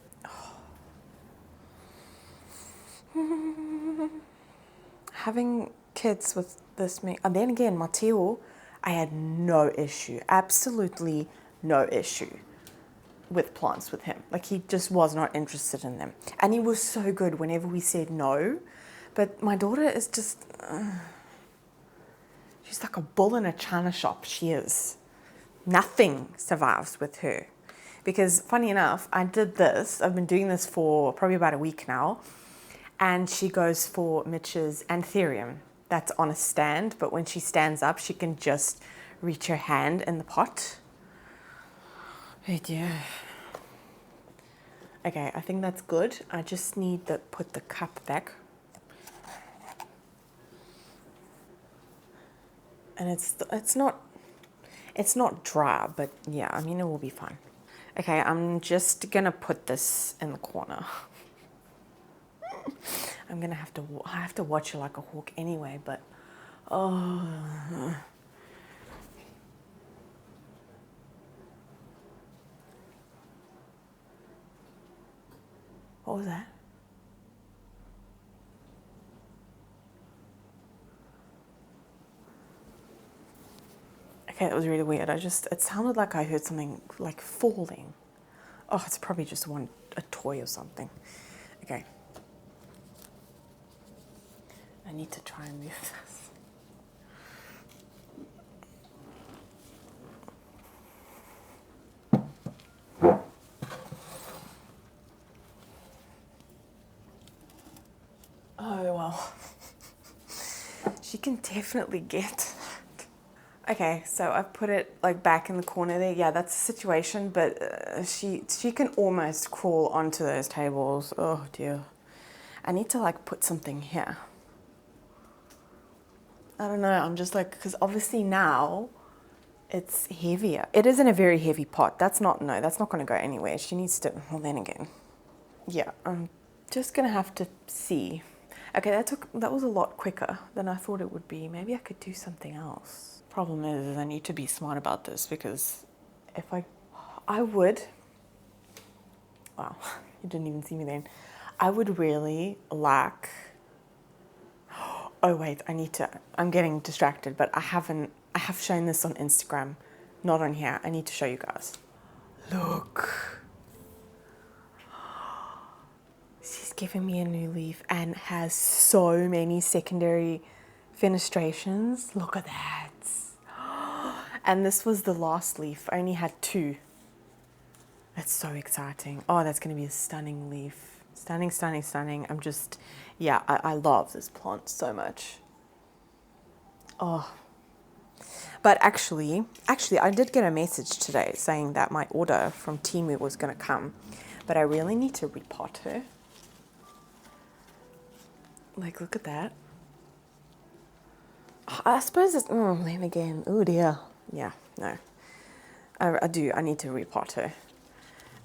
Having kids with this, and then again, Mateo, I had no issue, absolutely no issue with plants with him. Like he just was not interested in them. And he was so good whenever we said no. But my daughter is just, she's like a bull in a china shop, she is. Nothing survives with her. Because funny enough, I've been doing this for probably about a week now. And she goes for Mitch's anthurium. That's on a stand, but when she stands up, she can just reach her hand in the pot. Oh dear. Okay, I think that's good. I just need to put the cup back. And it's not dry, but yeah, I mean, it will be fine. Okay, I'm just gonna put this in the corner. I'm gonna have to watch her like a hawk anyway, but oh. What was that? Okay, that was really weird. It sounded like I heard something like falling. Oh, it's probably just a toy or something. Okay. I need to try and move this. Oh, well. She can definitely get that. Okay, so I've put it like back in the corner there. Yeah, that's the situation, but she can almost crawl onto those tables. Oh dear. I need to like put something here. I don't know, I'm just like, because obviously now it's heavier. It is in a very heavy pot. That's not going to go anywhere. She needs to, well then again. Yeah, I'm just going to have to see. Okay, that was a lot quicker than I thought it would be. Maybe I could do something else. Problem is I need to be smart about this because if I would, wow, you didn't even see me then. I would really like, oh wait, I'm getting distracted, but I have shown this on Instagram, not on here. I need to show you guys. Look. She's giving me a new leaf and has so many secondary fenestrations. Look at that. And this was the last leaf. I only had 2. That's so exciting. Oh, that's going to be a stunning leaf. Stunning, stunning, stunning. I love this plant so much. Oh, But actually, I did get a message today saying that my order from Temu was going to come, but I really need to repot her. Like, look at that. I suppose it's, then again, oh dear. Yeah, no. I need to repot her.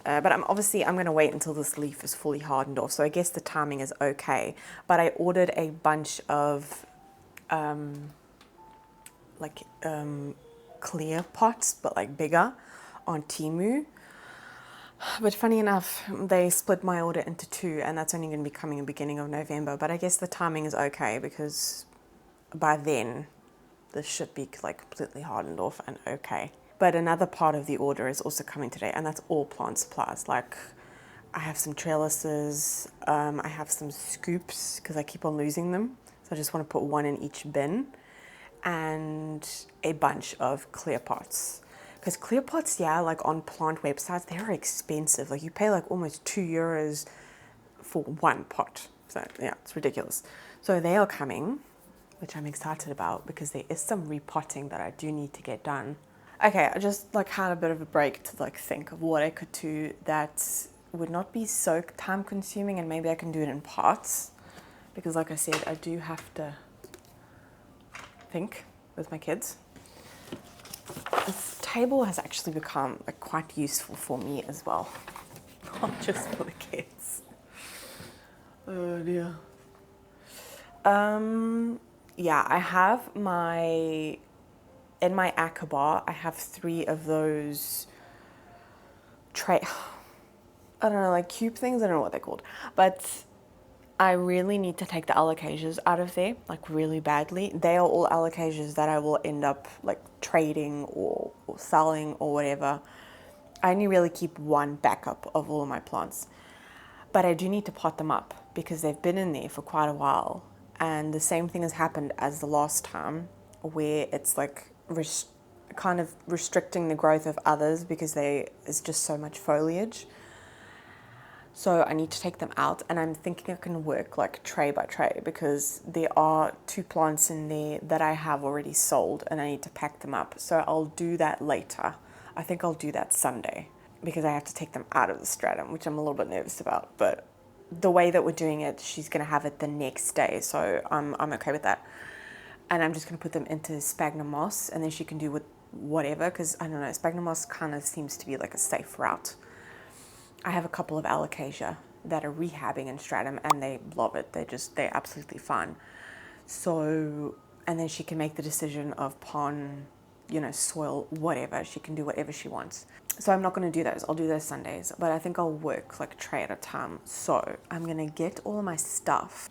But I'm going to wait until this leaf is fully hardened off. So I guess the timing is okay. But I ordered a bunch of clear pots, but like bigger, on Temu. But funny enough, they split my order into two, and that's only going to be coming in the beginning of November. But I guess the timing is okay because by then this should be like completely hardened off and okay. But another part of the order is also coming today, and that's all plant supplies. Like I have some trellises, I have some scoops because I keep on losing them. So I just want to put one in each bin, and a bunch of clear pots. Because clear pots, yeah, like on plant websites, they're expensive. Like you pay like almost €2 for one pot. So yeah, it's ridiculous. So they are coming, which I'm excited about because there is some repotting that I do need to get done. Okay, I just like had a bit of a break to like think of what I could do that would not be so time consuming, and maybe I can do it in parts. Because like I said, I do have to think with my kids. This table has actually become like quite useful for me as well, not just for the kids. Oh dear. Yeah, I have in my Akaba, I have 3 of those I don't know, like cube things, I don't know what they're called, but I really need to take the Alocasias out of there, like really badly. They are all Alocasias that I will end up like trading or selling or whatever. I only really keep one backup of all of my plants. But I do need to pot them up because they've been in there for quite a while. And the same thing has happened as the last time, where it's like kind of restricting the growth of others because there is just so much foliage. So I need to take them out, and I'm thinking I can work like tray by tray because there are 2 plants in there that I have already sold and I need to pack them up. So I'll do that later. I think I'll do that Sunday because I have to take them out of the stratum, which I'm a little bit nervous about. But the way that we're doing it, she's going to have it the next day. So I'm okay with that. And I'm just going to put them into sphagnum moss, and then she can do with whatever, because I don't know, sphagnum moss kind of seems to be like a safe route. I have a couple of Alocasia that are rehabbing in stratum, and they love it. They're absolutely fine. So, and then she can make the decision of pon, soil, whatever. She can do whatever she wants. So I'm not going to do those. I'll do those Sundays, but I think I'll work like a tray at a time. So I'm going to get all of my stuff.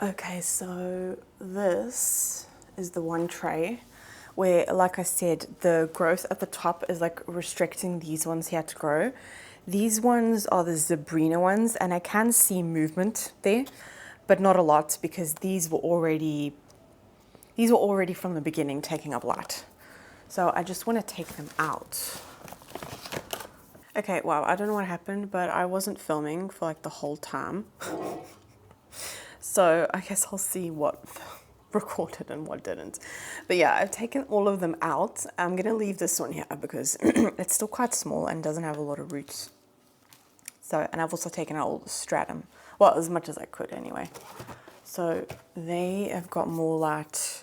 Okay, so this is the one tray where, like I said, the growth at the top is like restricting these ones here to grow. These ones are the Zebrina ones, and I can see movement there, but not a lot because these were already from the beginning taking up light. So I just want to take them out. Okay, wow, I don't know what happened, but I wasn't filming for like the whole time. So I guess I'll see what recorded and what didn't. But yeah, I've taken all of them out. I'm going to leave this one here because it's still quite small and doesn't have a lot of roots. So, and I've also taken out all the stratum. Well, as much as I could anyway. So they have got more light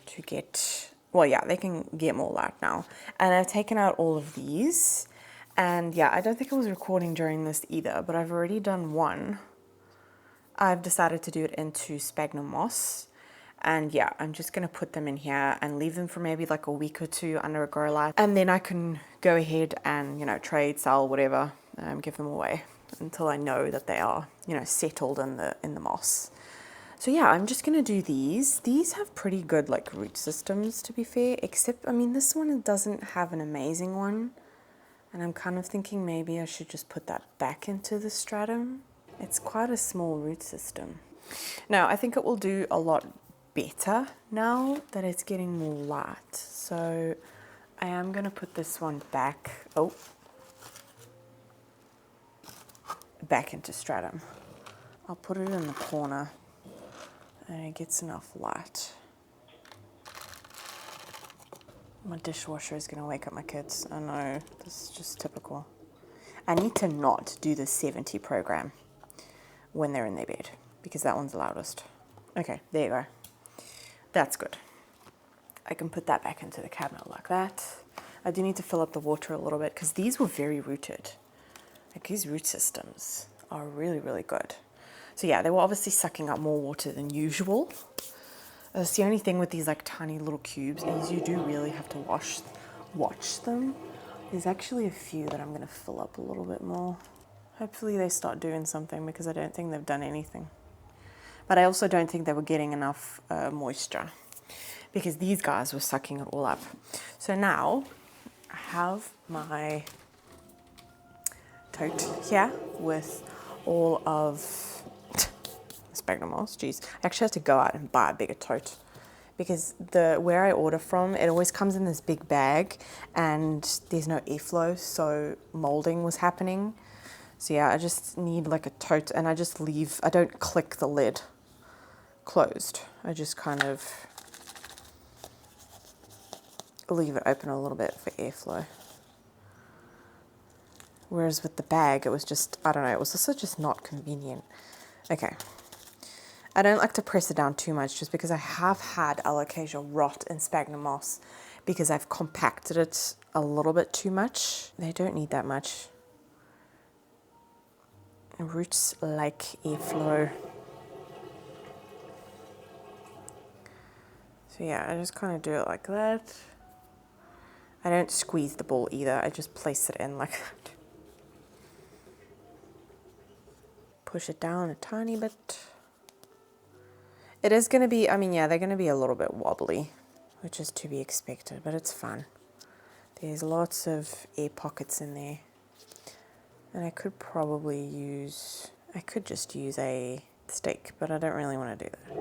to get, well, yeah, they can get more light now. And I've taken out all of these. And yeah, I don't think I was recording during this either, but I've already done one. I've decided to do it into sphagnum moss, and yeah, I'm just going to put them in here and leave them for maybe like a week or 2 under a grow light, and then I can go ahead and trade, sell, whatever, give them away until I know that they are settled in the moss. So yeah, I'm just going to do these. These have pretty good like root systems, to be fair, except I mean this one doesn't have an amazing one, and I'm kind of thinking maybe I should just put that back into the stratum. It's quite a small root system. Now, I think it will do a lot better now that it's getting more light. So I am going to put this one back. Oh. back into stratum. I'll put it in the corner and it gets enough light. My dishwasher is going to wake up my kids. I know, this is just typical. I need to not do the 70 program when they're in their bed because that one's the loudest. Okay, there you go. That's good. I can put that back into the cabinet like that. I do need to fill up the water a little bit because these were very rooted. Like these root systems are really, really good. So yeah, they were obviously sucking up more water than usual. That's the only thing with these like tiny little cubes is you do really have to watch them. There's actually a few that I'm going to fill up a little bit more. Hopefully they start doing something because I don't think they've done anything. But I also don't think they were getting enough moisture because these guys were sucking it all up. So now I have my tote here with all of sphagnum moss. Geez, I actually had to go out and buy a bigger tote because where I order from, it always comes in this big bag and there's no airflow, so molding was happening. So yeah, I just need like a tote and I just leave, I don't click the lid closed. I just kind of leave it open a little bit for airflow. Whereas with the bag, it was just, I don't know, it was also just not convenient. Okay. I don't like to press it down too much just because I have had Alocasia rot in sphagnum moss because I've compacted it a little bit too much. They don't need that much. Roots like airflow. So yeah, I just kind of do it like that. I don't squeeze the ball either, I just place it in like that. Push it down a tiny bit. It is going to be, I mean, yeah, they're going to be a little bit wobbly, which is to be expected, but it's fun. There's lots of air pockets in there. And I could probably just use a stake, but I don't really want to do that.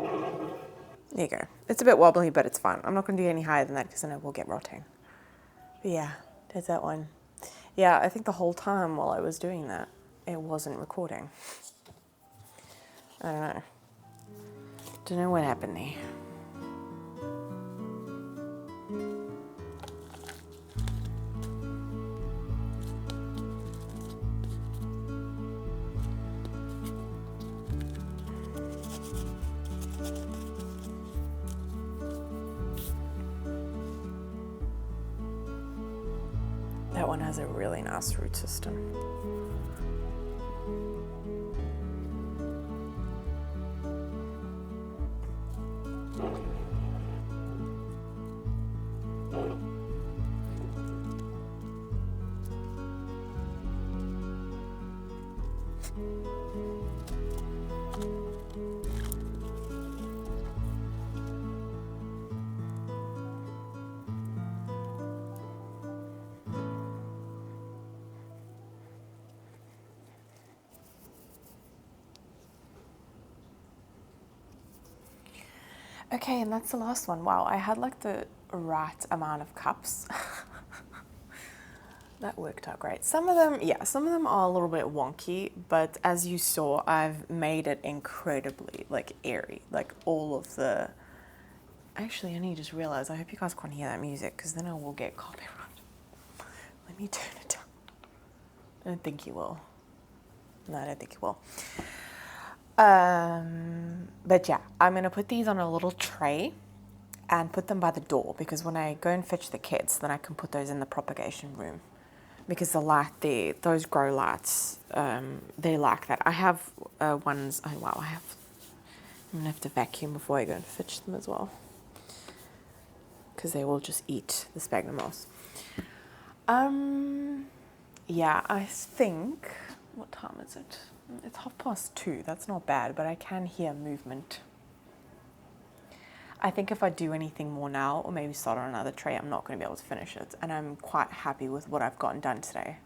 There you go. It's a bit wobbly, but it's fine. I'm not going to do any higher than that because then it will get rotting. But yeah, there's that one. Yeah, I think the whole time while I was doing that, it wasn't recording. I don't know. Don't know what happened there. That one has a really nice root system. Okay, and that's the last one. Wow, I had like the right amount of cups. That worked out great. Some of them are a little bit wonky, but as you saw, I've made it incredibly like airy, like all of the, actually, I need to just realize, I hope you guys can't hear that music because then I will get copyright. Let me turn it down. I don't think you will. No, I don't think you will. But yeah, I'm going to put these on a little tray and put them by the door because when I go and fetch the kids, then I can put those in the propagation room because the light there, those grow lights, they like that. I have ones, oh wow, I'm going to have to vacuum before I go and fetch them as well because they will just eat the sphagnum moss. Yeah, I think, what time is it? It's 2:30. That's not bad, but I can hear movement. I think if I do anything more now, or maybe start on another tray, I'm not going to be able to finish it. And I'm quite happy with what I've gotten done today.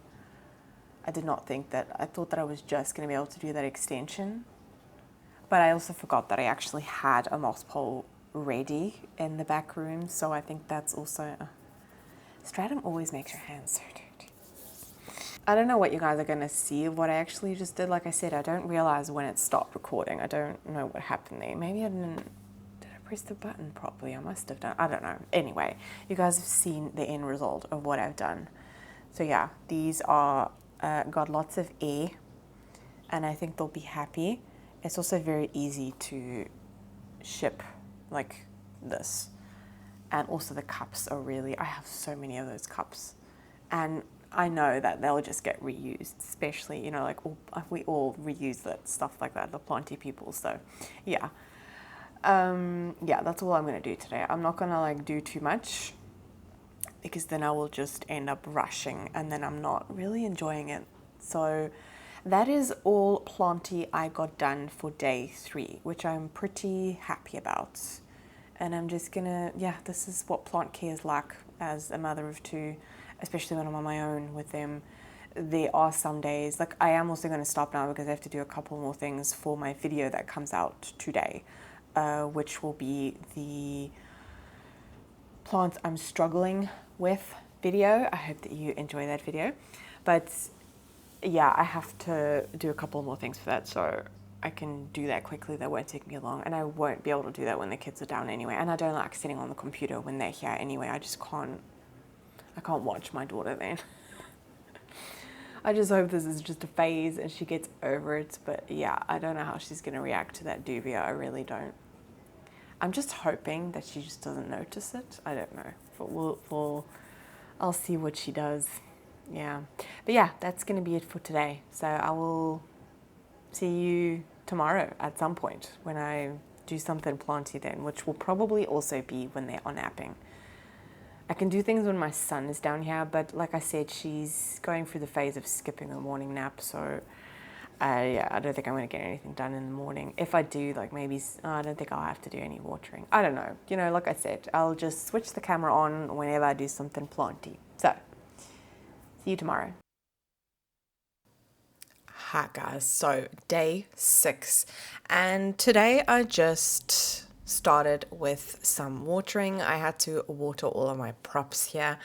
I thought that I was just going to be able to do that extension. But I also forgot that I actually had a moss pole ready in the back room. So I think that's also, stratum always makes your hands so dirty. I don't know what you guys are going to see of what I actually just did. Like I said, I don't realize when it stopped recording. I don't know what happened there. Maybe I didn't... Did I press the button properly? I must have done. I don't know. Anyway, you guys have seen the end result of what I've done. So yeah, these are got lots of air, and I think they'll be happy. It's also very easy to ship like this. And also the cups are really, I have so many of those cups. And I know that they'll just get reused, especially, you know, like we all reuse that stuff like that, the planty people. So yeah. Yeah, that's all I'm going to do today. I'm not going to like do too much because then I will just end up rushing and then I'm not really enjoying it. So that is all planty I got done for day 3, which I'm pretty happy about. And I'm just gonna, yeah, this is what plant care is like as a mother of 2, especially when I'm on my own with them. There are some days, like I am also gonna stop now because I have to do a couple more things for my video that comes out today, which will be the plants I'm struggling with video. I hope that you enjoy that video. But yeah, I have to do a couple more things for that, so I can do that quickly. That won't take me long, and I won't be able to do that when the kids are down anyway. And I don't like sitting on the computer when they're here anyway. I can't watch my daughter then. I just hope this is just a phase and she gets over it. But yeah, I don't know how she's going to react to that dubia. I really don't. I'm just hoping that she just doesn't notice it. I don't know, but I'll see what she does. Yeah, but yeah, that's going to be it for today. So I will see you tomorrow at some point when I do something planty then, which will probably also be when they are napping. I can do things when my son is down here, but like I said, she's going through the phase of skipping a morning nap, so yeah, I don't think I'm going to get anything done in the morning. If I do, like maybe, I don't think I'll have to do any watering. I don't know. You know, like I said, I'll just switch the camera on whenever I do something planty. So, see you tomorrow. Hi guys, so day 6, and today I just started with some watering. I had to water all of my props here,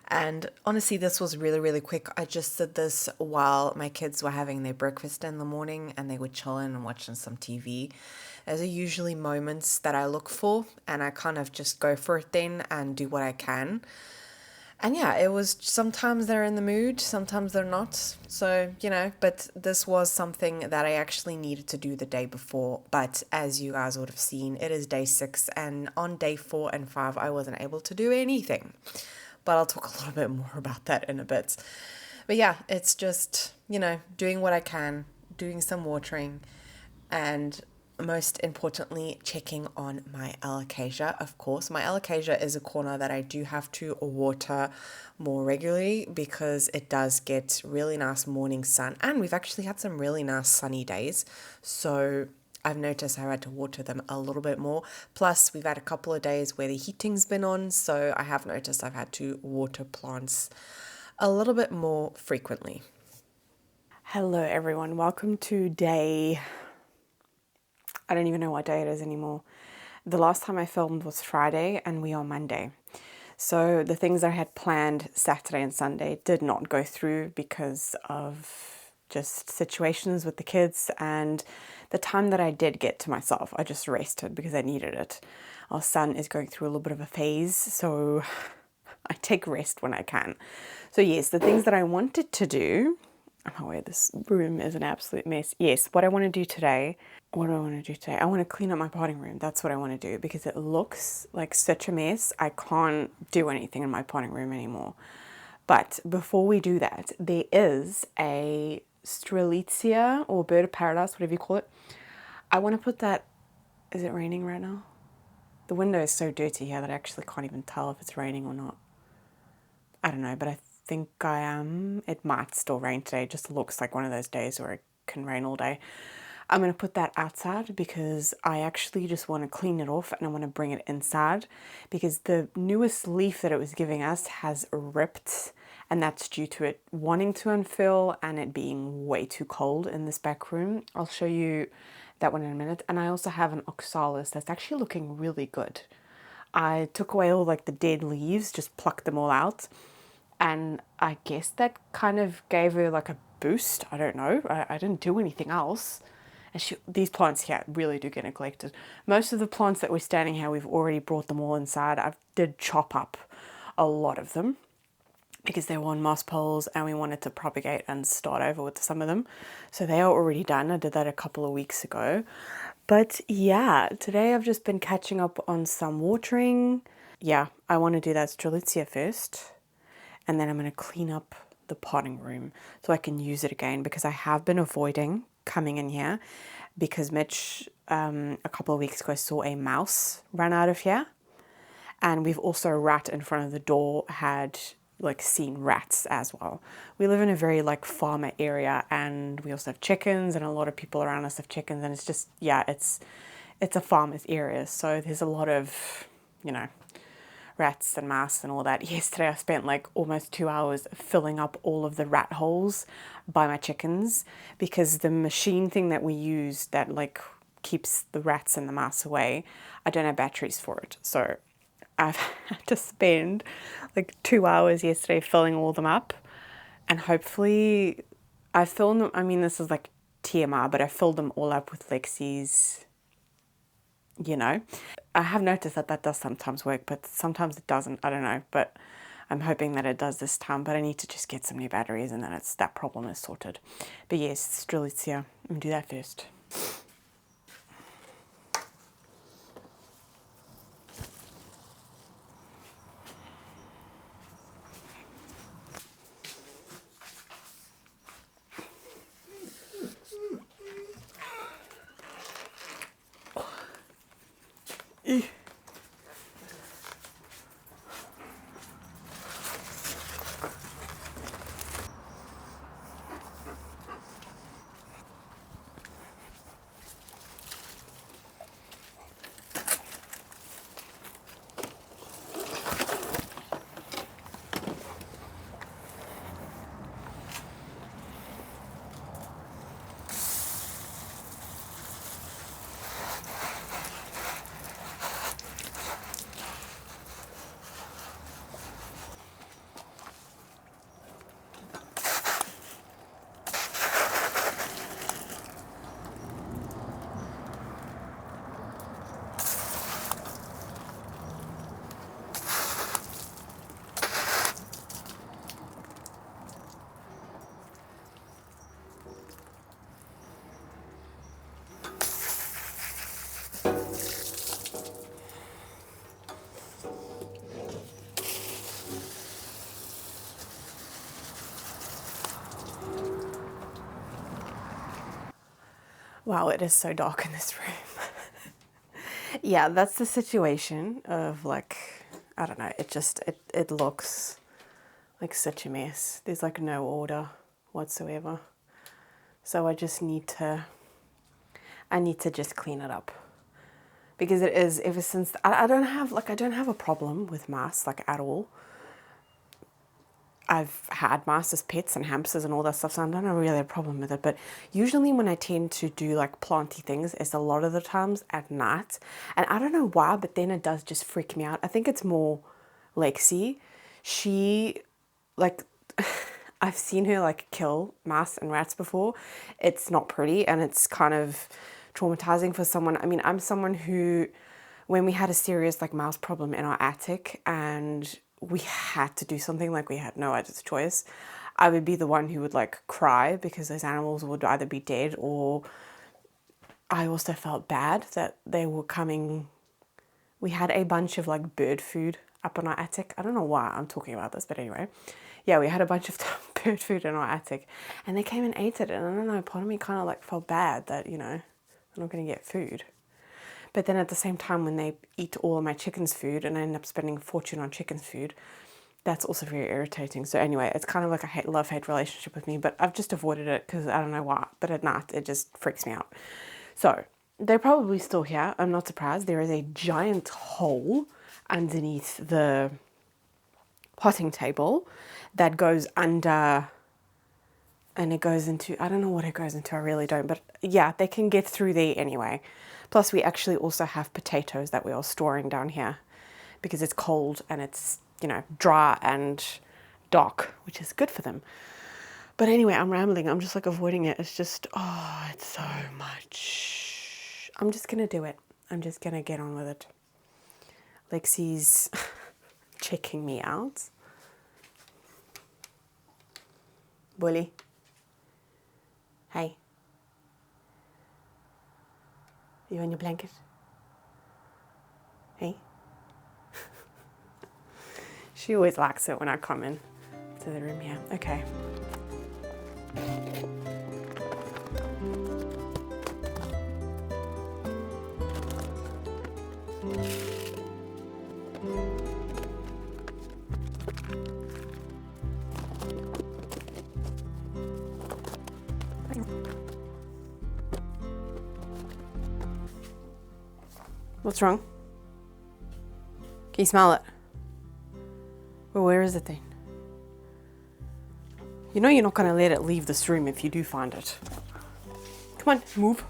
and honestly this was really quick. I just did this while my kids were having their breakfast in the morning and they were chilling and watching some TV. Those are usually moments that I look for, and I kind of just go for it then and do what I can. And yeah, it was sometimes they're in the mood, sometimes they're not. So, you know, but this was something that I actually needed to do the day before. But as you guys would have seen, it is day 6, and on day 4 and 5, I wasn't able to do anything. But I'll talk a little bit more about that in a bit. But yeah, it's just, you know, doing what I can, doing some watering, and most importantly, checking on my Alocasia, of course. My Alocasia is a corner that I do have to water more regularly because it does get really nice morning sun, and we've actually had some really nice sunny days. So I've noticed I had to water them a little bit more. Plus, we've had a couple of days where the heating's been on, so I have noticed I've had to water plants a little bit more frequently. Hello everyone, welcome to day... I don't even know what day it is anymore. The last time I filmed was Friday and we are Monday. So the things I had planned Saturday and Sunday did not go through because of just situations with the kids, and the time that I did get to myself, I just rested because I needed it. Our son is going through a little bit of a phase, so I take rest when I can. So yes, the things that I wanted to do... Oh, wait, this room is an absolute mess. Yes, what I want to do today... What do I want to do today? I want to clean up my potting room. That's what I want to do because it looks like such a mess. I can't do anything in my potting room anymore. But before we do that, there is a strelitzia or bird of paradise, whatever you call it. I want to put that... Is it raining right now? The window is so dirty here that I actually can't even tell if it's raining or not. I don't know, but I think I am. It might still rain today. It just looks like one of those days where it can rain all day. I'm going to put that outside because I actually just want to clean it off and I want to bring it inside because the newest leaf that it was giving us has ripped, and that's due to it wanting to unfurl and it being way too cold in this back room. I'll show you that one in a minute. And I also have an oxalis that's actually looking really good. I took away all like the dead leaves, just plucked them all out. And I guess that kind of gave her like a boost. I don't know. I didn't do anything else. And these plants here really do get neglected. Most of the plants that we're standing here, we've already brought them all inside. I did chop up a lot of them because they were on moss poles and we wanted to propagate and start over with some of them. So they are already done. I did that a couple of weeks ago. But yeah, today I've just been catching up on some watering. Yeah, I want to do that Strelitzia first. And then I'm going to clean up the potting room so I can use it again, because I have been avoiding coming in here because Mitch a couple of weeks ago saw a mouse run out of here, and we've also a rat in front of the door had like seen rats as well. We live in a very like farmer area, and we also have chickens, and a lot of people around us have chickens, and it's just, yeah, it's a farmer's area, so there's a lot of, you know, rats and mice and all that. Yesterday I spent like almost 2 hours filling up all of the rat holes by my chickens, because the machine thing that we use that like keeps the rats and the mice away, I don't have batteries for it. So I've had to spend like 2 hours yesterday filling all them up, and hopefully I filled them, I mean this is like TMR, but I filled them all up with Lexi's, you know. I have noticed that that does sometimes work, but sometimes it doesn't. I don't know, but I'm hoping that it does this time. But I need to just get some new batteries, and then that problem is sorted. But yes, Strelitzia, I'm gonna do that first. Wow, it is so dark in this room. Yeah, that's the situation of like, I don't know, it looks like such a mess. There's like no order whatsoever. So I need to just clean it up. Because it is, ever since, I don't have a problem with mice, like at all. I've had mice as pets and hamsters and all that stuff, so I don't have really a problem with it. But usually when I tend to do like planty things, it's a lot of the times at night. And I don't know why, but then it does just freak me out. I think it's more Lexi. She, like, I've seen her like kill mice and rats before. It's not pretty, and it's kind of traumatizing for someone. I mean, I'm someone who, when we had a serious like mouse problem in our attic and we had to do something, like we had no other choice, I would be the one who would like cry because those animals would either be dead, or I also felt bad that they were coming. We had a bunch of like bird food up in our attic. I don't know why I'm talking about this, but anyway, yeah, we had a bunch of bird food in our attic, and they came and ate it, and I don't know, part of me kind of like felt bad that, you know, I'm not going to get food. But then at the same time, when they eat all of my chicken's food and I end up spending a fortune on chicken's food, that's also very irritating. So anyway, it's kind of like a love-hate relationship with me, but I've just avoided it because I don't know why. But at night, it just freaks me out. So they're probably still here. I'm not surprised. There is a giant hole underneath the potting table that goes under, and it goes into, I don't know what it goes into, I really don't, but yeah, they can get through there anyway. Plus we actually also have potatoes that we are storing down here because it's cold and it's, you know, dry and dark, which is good for them. But anyway, I'm rambling. I'm just like avoiding it. It's just, oh, it's so much. I'm just going to do it. I'm just going to get on with it. Lexi's checking me out. Bully. Hey. You on your blanket? Hey. She always likes it when I come in to the room here. Okay. What's wrong? Can you smell it? Well, where is it then? You know you're not going to let it leave this room if you do find it. Come on, move.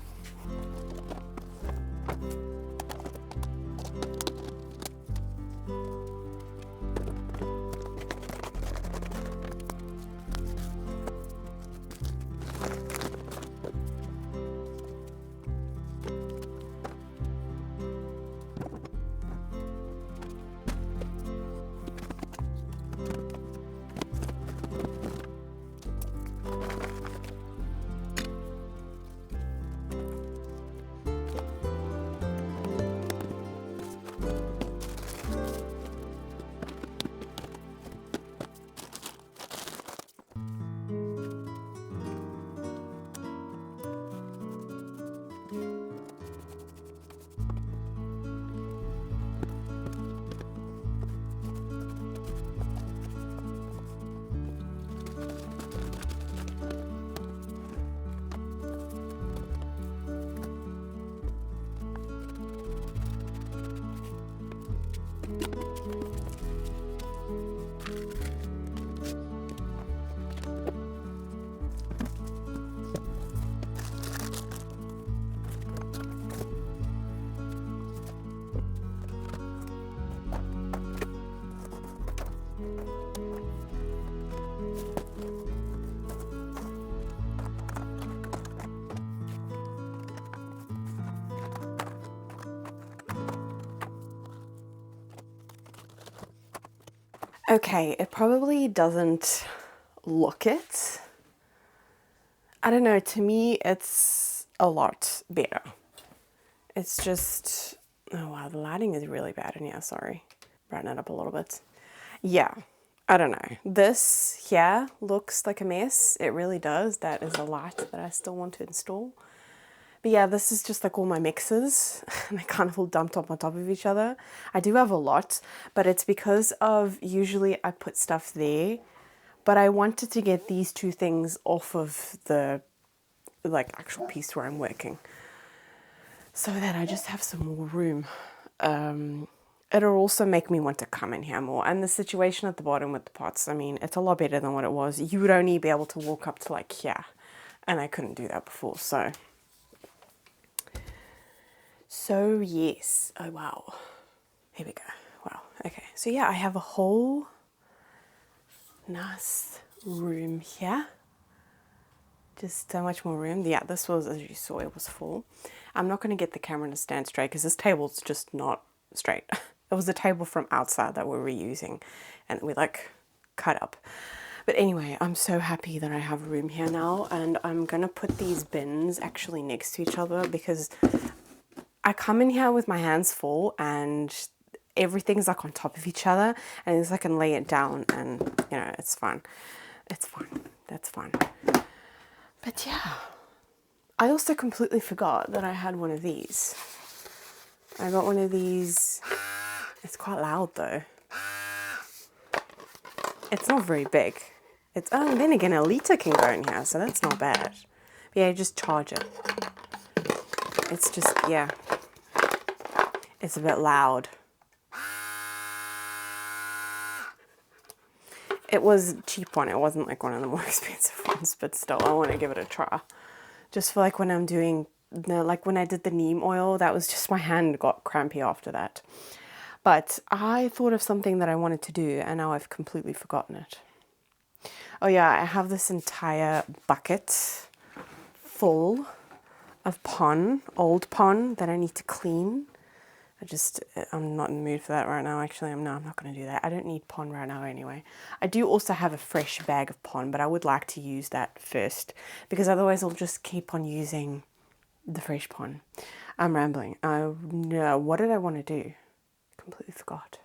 Okay, it probably doesn't look it. I don't know, to me it's a lot better. It's just, oh wow, the lighting is really bad in here, sorry. Brighten it up a little bit. Yeah, I don't know. This here looks like a mess. It really does. That is a light that I still want to install. But yeah, this is just like all my mixes and they kind of all dumped up on top of each other. I do have a lot, but it's because of usually I put stuff there, but I wanted to get these two things off of the like actual piece where I'm working so that I just have some more room. It'll also make me want to come in here more. And the situation at the bottom with the pots, I mean, it's a lot better than what it was. You would only be able to walk up to like here, and I couldn't do that before, so yes. Oh wow, here we go. Wow. Okay, so yeah, I have a whole nice room here. Just so much more room. Yeah, this was, as you saw, it was full. I'm not going to get the camera to stand straight because this table's just not straight. It was a table from outside that we're reusing and we like cut up. But anyway, I'm so happy that I have room here now, and I'm going to put these bins actually next to each other because I come in here with my hands full and everything's like on top of each other, and as I can lay it down and, you know, it's fun. It's fun. That's fun. But yeah, I also completely forgot that I had one of these. I got one of these. It's quite loud though. It's not very big. It's, oh, then again, a litre can go in here, so that's not bad. But yeah, just charge it. It's just, yeah. It's a bit loud. It was a cheap one. It wasn't like one of the more expensive ones, but still, I want to give it a try. Just for like when I'm doing, like when I did the neem oil, that was just, my hand got crampy after that. But I thought of something that I wanted to do, and now I've completely forgotten it. Oh yeah, I have this entire bucket full of pon, old pon that I need to clean. I'm not in the mood for that right now. Actually, I'm not going to do that. I don't need pon right now anyway. I do also have a fresh bag of pon, but I would like to use that first because otherwise I'll just keep on using the fresh pon. I'm rambling. No, what did I want to do? Completely forgot.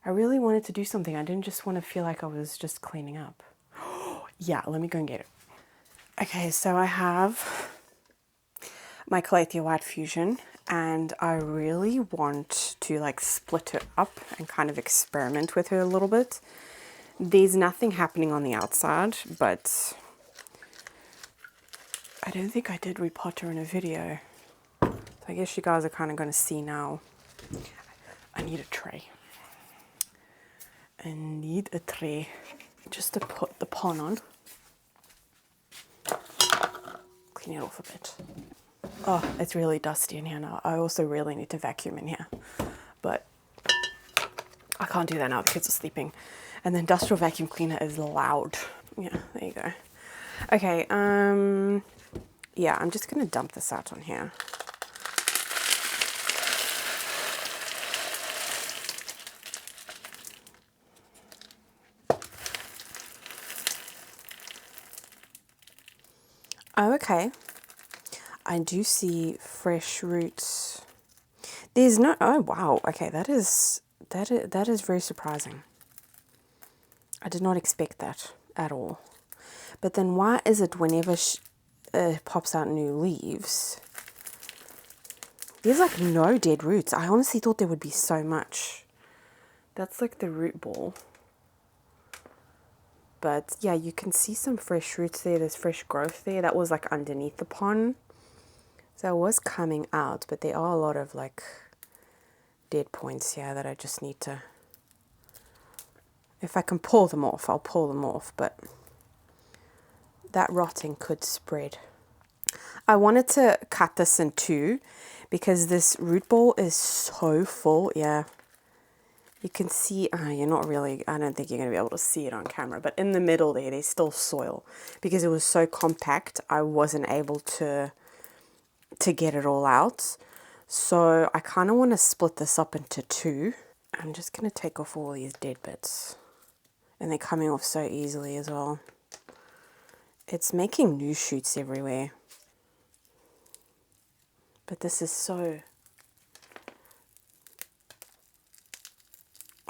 I really wanted to do something. I didn't just want to feel like I was just cleaning up. Yeah, let me go and get it. Okay, so I have my Calathea White Fusion, and I really want to like split her up and kind of experiment with her a little bit. There's nothing happening on the outside, but I don't think I did repot her in a video. So I guess you guys are kind of going to see now. I need a tray. I need a tray just to put the pon on. Clean it off a bit. Oh, it's really dusty in here now. I also really need to vacuum in here, but I can't do that now. The kids are sleeping. And the industrial vacuum cleaner is loud. Yeah, there you go. Okay, yeah, I'm just gonna dump this out on here. Oh, okay. I do see fresh roots. There's no, oh wow, okay, that is very surprising. I did not expect that at all. But then why is it whenever pops out new leaves, there's like no dead roots? I honestly thought there would be so much. That's like the root ball. But yeah, you can see some fresh roots there. There's fresh growth there. That was like underneath the pond. So it was coming out, but there are a lot of like dead points here that I just need to, if I can pull them off, I'll pull them off, but that rotting could spread. I wanted to cut this in two because this root ball is so full. Yeah, you can see, you're not really, I don't think you're going to be able to see it on camera, but in the middle there, there's still soil because it was so compact. I wasn't able to get it all out. So I kind of want to split this up into two. I'm just going to take off all these dead bits. And they're coming off so easily as well. It's making new shoots everywhere. But this is so...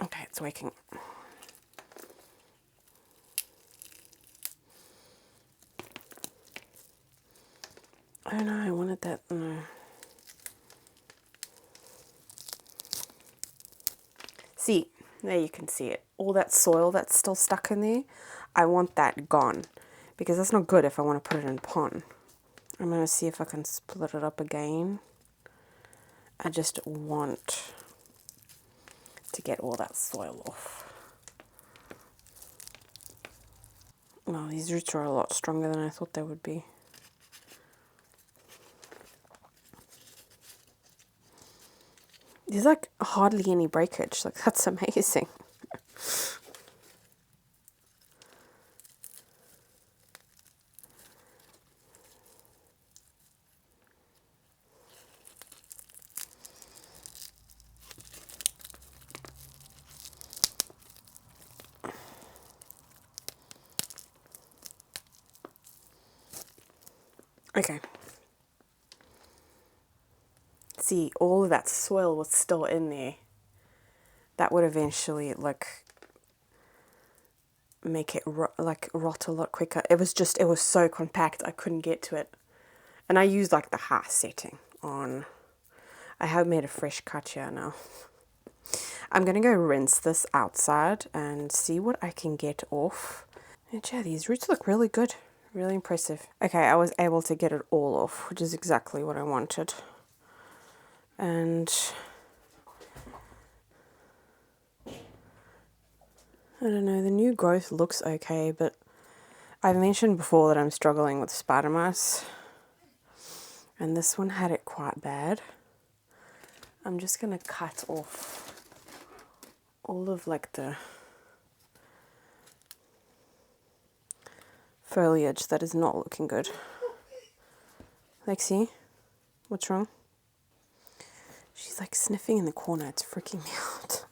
Okay, it's working. Oh no, I wanted that... No. See, there you can see it. All that soil that's still stuck in there, I want that gone. Because that's not good if I want to put it in a pond. I'm going to see if I can split it up again. I just want to get all that soil off. Well, these roots are a lot stronger than I thought they would be. There's like hardly any breakage. Like, that's amazing. Okay. See, all of that soil was still in there. That would eventually, like, make it rot a lot quicker. It was so compact, I couldn't get to it. And I used, like, the high setting on. I have made a fresh cut here now. I'm going to go rinse this outside and see what I can get off. And yeah, these roots look really good. Really impressive. Okay, I was able to get it all off, which is exactly what I wanted. And I don't know, the new growth looks okay, but I've mentioned before that I'm struggling with spider mites. And this one had it quite bad. I'm just going to cut off all of like the foliage that is not looking good. Lexi, what's wrong? She's like sniffing in the corner. It's freaking me out.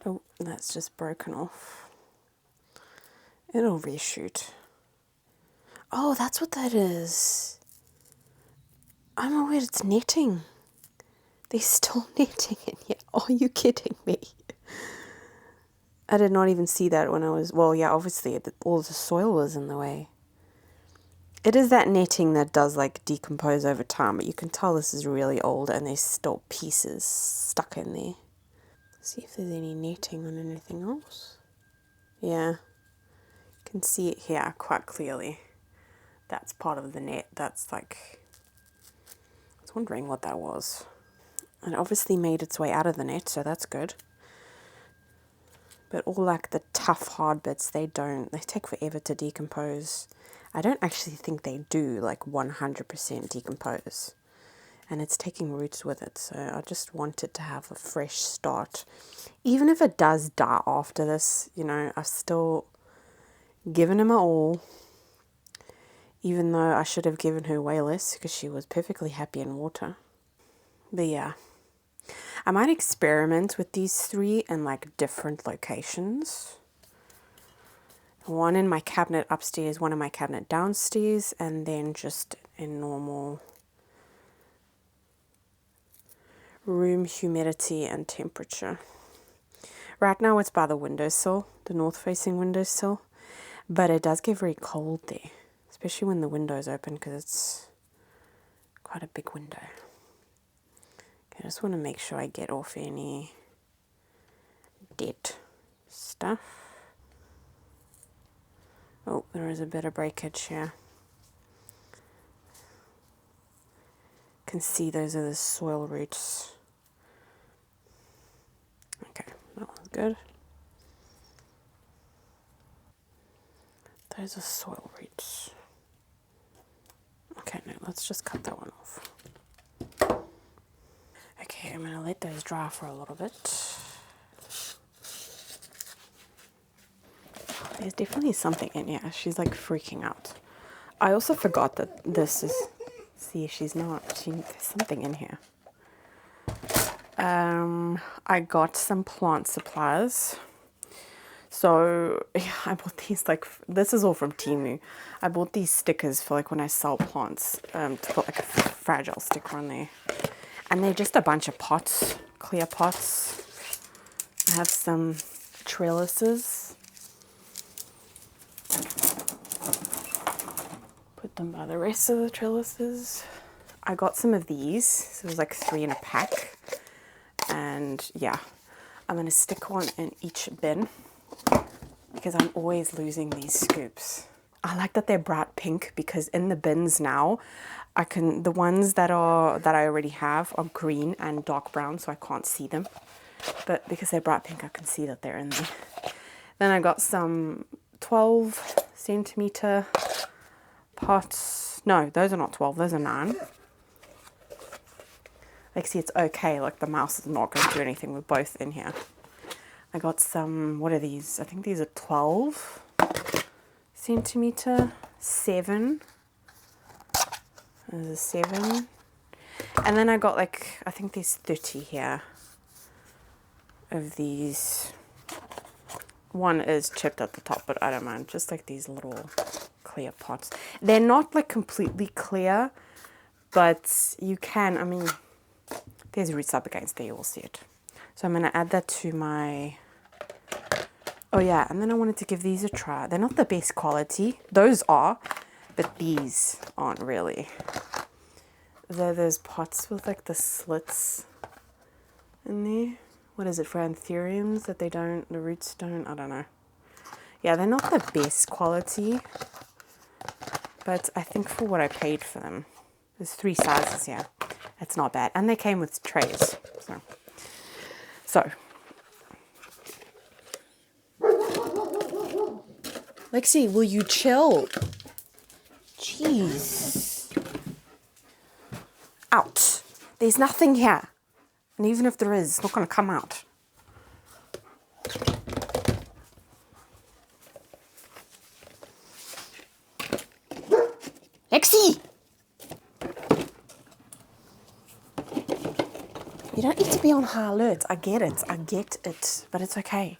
Oh, that's just broken off. It'll reshoot. Oh, that's what that is. Oh my word, it's netting. There's still netting in here. Are you kidding me? I did not even see that when I was... Well, yeah, obviously all the soil was in the way. It is that netting that does like decompose over time, but you can tell this is really old and there's still pieces stuck in there. See if there's any netting on anything else. Yeah, you can see it here quite clearly. That's part of the net. That's like... I was wondering what that was. It obviously made its way out of the net, so that's good. But all like the tough, hard bits, they take forever to decompose. I don't actually think they do like 100% decompose. And it's taking roots with it, so I just want it to have a fresh start. Even if it does die after this, you know, I've still given her my all. Even though I should have given her way less because she was perfectly happy in water. But yeah. I might experiment with these 3 in like different locations. One in my cabinet upstairs, one in my cabinet downstairs, and then just in normal room humidity and temperature. Right now it's by the windowsill, the north-facing windowsill, but it does get very cold there, especially when the window's open because it's quite a big window. Okay, I just want to make sure I get off any dead stuff. Oh, there is a bit of breakage here. Can see those are the soil roots. Okay, that one's good. Those are soil roots. Okay, no, let's just cut that one off. Okay, I'm going to let those dry for a little bit. There's definitely something in here. She's like freaking out. I also forgot that this is... See, she's not... There's something in here. I got some plant supplies. So, yeah, I bought these, like... This is all from Temu. I bought these stickers for, like, when I sell plants. To put, like, a fragile sticker on there. And they're just a bunch of pots. Clear pots. I have some trellises. Put them by the rest of the trellises. I got some of these. So it was like 3 in a pack. And yeah, I'm going to stick one in each bin because I'm always losing these scoops. I like that they're bright pink because in the bins now, the ones that I already have are green and dark brown, so I can't see them. But because they're bright pink, I can see that they're in there. Then I got some 12 centimeter pots. No, those are not 12, those are 9. Like, see, it's okay. Like, the mouse is not going to do anything with both in here. I got some, what are these? I think these are 12 centimeter, 7. There's a 7. And then I got, like, I think there's 30 here of these. One is chipped at the top, but I don't mind. Just like these little clear pots. They're not, like, completely clear, but you can, I mean... There's roots up against there, you will see it. So I'm going to add that to my... Oh yeah, and then I wanted to give these a try. They're not the best quality. Those are, but these aren't really. They're those pots with like the slits in there. What is it, for anthuriums that they don't, the roots don't, I don't know. Yeah, they're not the best quality, but I think for what I paid for them, there's 3 sizes here. It's not bad. And they came with trays. So. Lexi, will you chill? Jeez. Out. There's nothing here. And even if there is, it's not going to come out. Lexi! You don't need to be on high alert. I get it, but it's okay.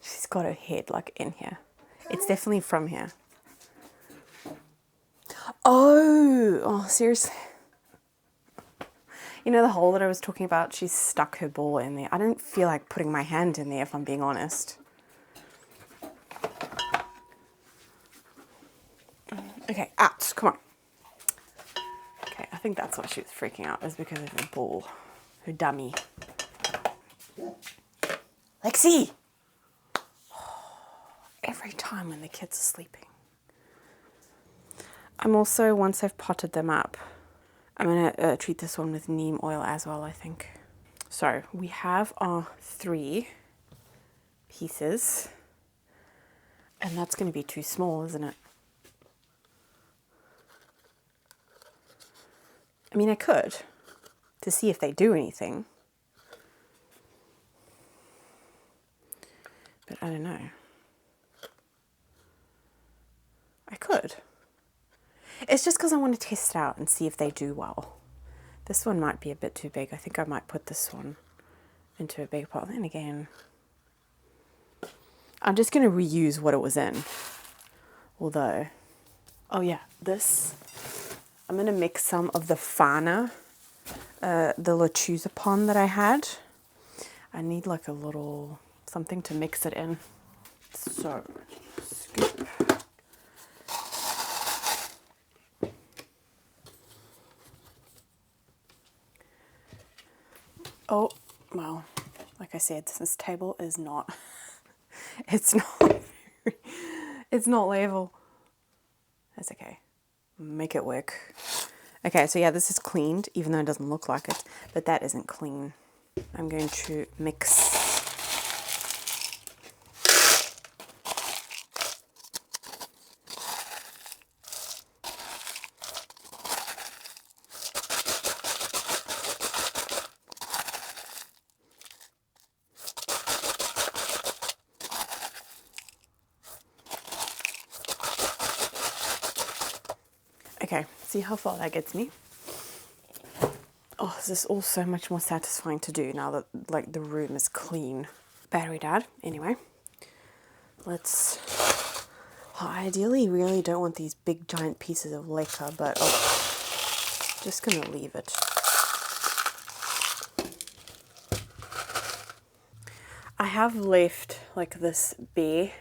She's got her head like in here. It's definitely from here. Oh, seriously. You know the hole that I was talking about? She's stuck her ball in there. I don't feel like putting my hand in there if I'm being honest. Okay, out, come on. Okay, I think that's why she was freaking out, is because of her ball, her dummy. Lexi! Every time when the kids are sleeping. I'm also, once I've potted them up, I'm gonna treat this one with neem oil as well, I think. So we have our 3 pieces, and that's gonna be too small, isn't it? I mean, I could, to see if they do anything. But I don't know. I could. It's just because I want to test it out and see if they do well. This one might be a bit too big. I think I might put this one into a big pot. Then again, I'm just going to reuse what it was in. Although, oh yeah, this, I'm going to mix some of the fana, the Alocasia that I had. I need like a little something to mix it in. So, scoop. Oh, well, like I said, this table is not, it's not level. That's okay. Make it work. Okay, so yeah, this is cleaned, even though it doesn't look like it, but that isn't clean. I'm going to mix. Okay, see how far that gets me. Oh, this is all so much more satisfying to do now that like the room is clean. Battery died. Anyway, let's. I ideally really don't want these big giant pieces of lacquer, but just gonna leave it. I have left like this bare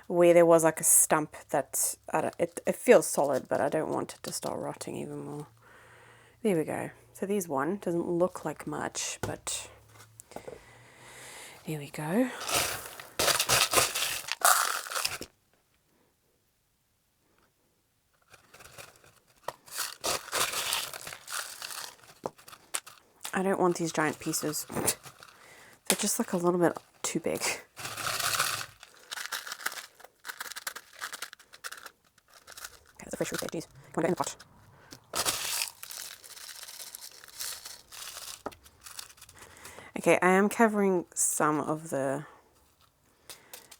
where there was like a stump that it feels solid, but I don't want it to start rotting even more. There we go. So there's one. Doesn't look like much, but there we go. I don't want these giant pieces. They're just like a little bit too big. Okay, that's a fresh root there, geez. Come on, go in the pot. Okay, I am covering some of the...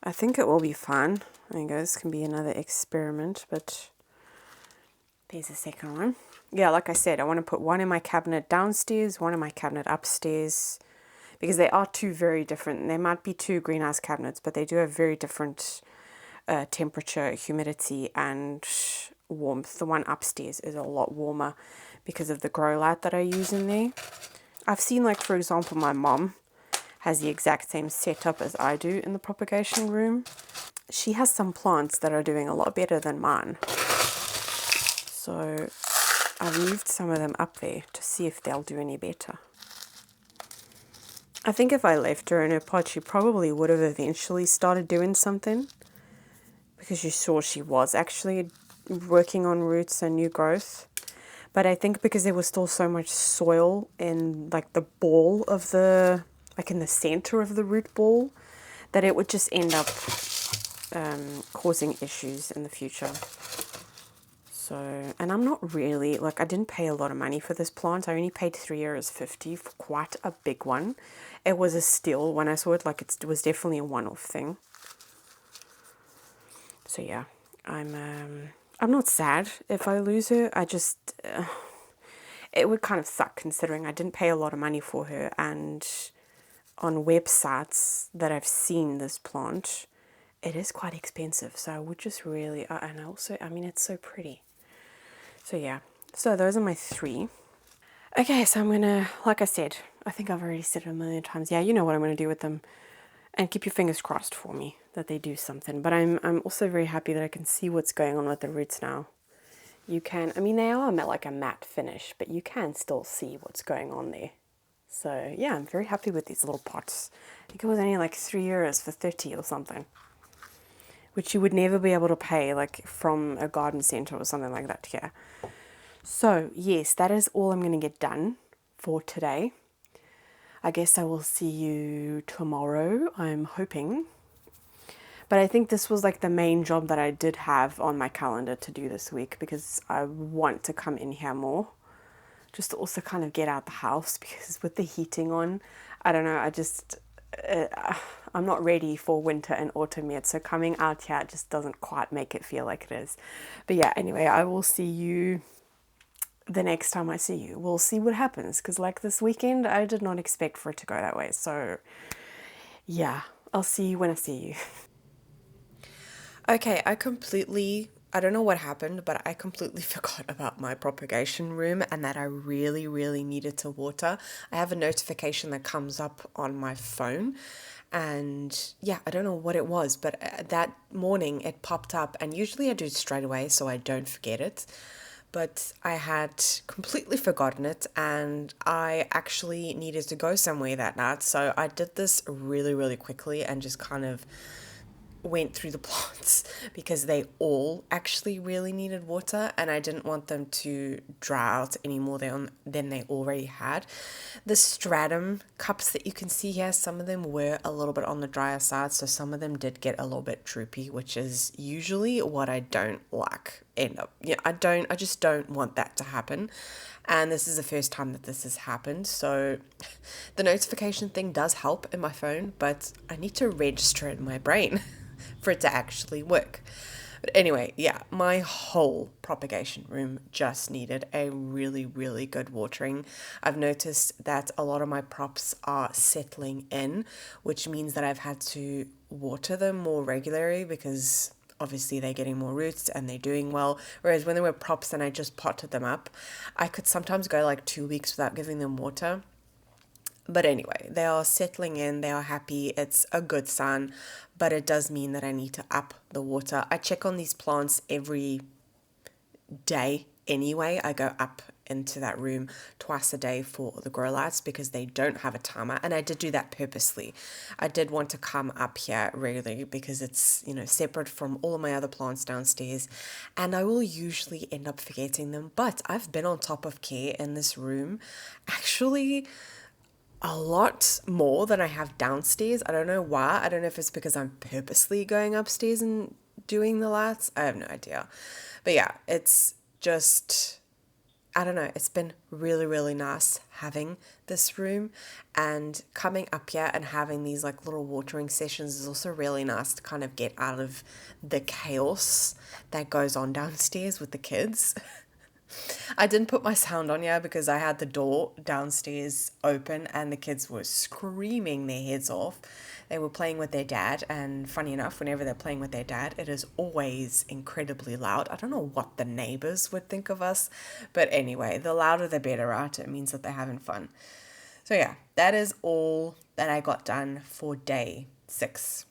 I think it will be fun. There you go, this can be another experiment, but there's a second one. Yeah, like I said, I want to put one in my cabinet downstairs, one in my cabinet upstairs, because they are 2 very different. They might be 2 greenhouse cabinets, but they do have very different temperature, humidity, and warmth. The one upstairs is a lot warmer because of the grow light that I use in there. I've seen, like, for example, my mom has the exact same setup as I do in the propagation room. She has some plants that are doing a lot better than mine. So I've moved some of them up there to see if they'll do any better. I think if I left her in her pot, she probably would have eventually started doing something, because you saw she was actually working on roots and new growth. But I think because there was still so much soil in like the ball of the, like in the center of the root ball, that it would just end up causing issues in the future. So, and I'm not really, like, I didn't pay a lot of money for this plant. I only paid €3.50 for quite a big one. It was a steal when I saw it, like it was definitely a one-off thing. So yeah, I'm not sad if I lose her. I just it would kind of suck considering I didn't pay a lot of money for her, and on websites that I've seen this plant, it is quite expensive. So I would just really, and also, I mean, it's so pretty. So yeah, so those are my 3. Okay, so I'm gonna, like I said, I think I've already said it a million times. Yeah, you know what I'm gonna do with them. And keep your fingers crossed for me that they do something. But I'm also very happy that I can see what's going on with the roots now. You can, I mean, they are like a matte finish, but you can still see what's going on there. So yeah, I'm very happy with these little pots. I think it was only like €3 for 30 or something, which you would never be able to pay like from a garden center or something like that here. So yes, that is all I'm going to get done for today. I guess I will see you tomorrow, I'm hoping. But I think this was like the main job that I did have on my calendar to do this week, because I want to come in here more. Just to also kind of get out the house, because with the heating on, I don't know, I'm not ready for winter and autumn yet. So coming out here just doesn't quite make it feel like it is. But yeah, anyway, I will see you the next time I see you. We'll see what happens, because like this weekend, I did not expect for it to go that way. So yeah, I'll see you when I see you. Okay, I don't know what happened, but I completely forgot about my propagation room and that I really, really needed to water. I have a notification that comes up on my phone, and yeah, I don't know what it was, but that morning it popped up, and usually I do it straight away so I don't forget it. But I had completely forgotten it, and I actually needed to go somewhere that night. So I did this really, really quickly and just kind of went through the plants because they all actually really needed water, and I didn't want them to dry out any more than they already had. The stratum cups that you can see here, some of them were a little bit on the drier side, so some of them did get a little bit droopy, which is usually what I don't like. I just don't want that to happen. And this is the first time that this has happened. So the notification thing does help in my phone, but I need to register it in my brain for it to actually work. But anyway, yeah, my whole propagation room just needed a really, really good watering. I've noticed that a lot of my props are settling in, which means that I've had to water them more regularly, because obviously they're getting more roots and they're doing well. Whereas when they were props and I just potted them up, I could sometimes go like 2 weeks without giving them water. But anyway, they are settling in, they are happy, it's a good sign, but it does mean that I need to up the water. I check on these plants every day anyway. I go up into that room twice a day for the grow lights because they don't have a timer, and I did do that purposely. I did want to come up here regularly because it's, separate from all of my other plants downstairs, and I will usually end up forgetting them. But I've been on top of care in this room actually a lot more than I have downstairs. I don't know why. I don't know if it's because I'm purposely going upstairs and doing the lights. I have no idea. But yeah, it's just, I don't know. It's been really, really nice having this room, and coming up here and having these like little watering sessions is also really nice to kind of get out of the chaos that goes on downstairs with the kids. I didn't put my sound on here because I had the door downstairs open and the kids were screaming their heads off. They were playing with their dad, and funny enough, whenever they're playing with their dad, it is always incredibly loud. I don't know what the neighbors would think of us, but anyway, the louder the better, right? It means that they're having fun. So yeah, that is all that I got done for day 6.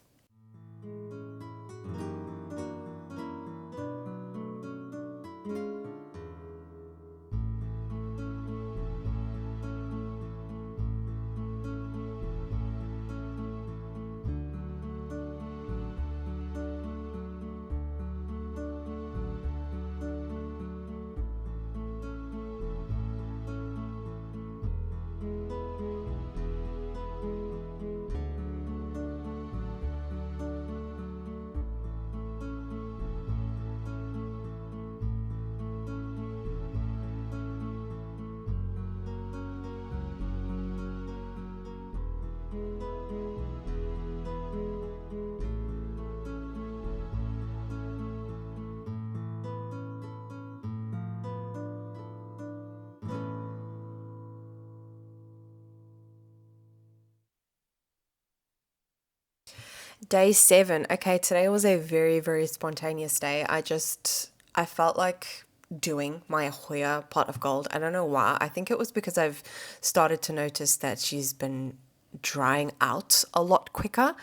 Day 7. Okay, today was a very, very spontaneous day. I felt like doing my Hoya pot of gold. I don't know why. I think it was because I've started to notice that she's been drying out a lot quicker.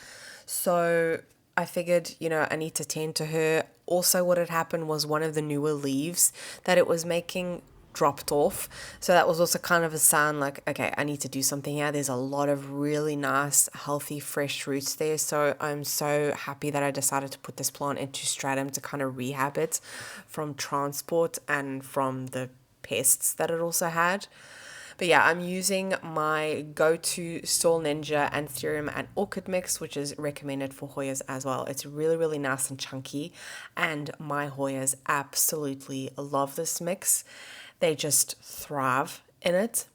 So I figured, I need to tend to her. Also, what had happened was one of the newer leaves that it was making dropped off. So that was also kind of a sign like, okay, I need to do something here. There's a lot of really nice, healthy, fresh roots there. So I'm so happy that I decided to put this plant into stratum to kind of rehab it from transport and from the pests that it also had. But yeah, I'm using my go-to Soul Ninja Anthurium and Orchid mix, which is recommended for Hoyas as well. It's really, really nice and chunky, and my Hoyas absolutely love this mix. They just thrive in it.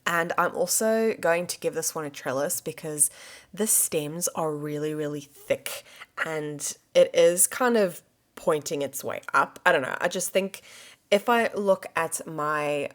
And I'm also going to give this one a trellis because the stems are really, really thick and it is kind of pointing its way up. I don't know. I just think if I look at my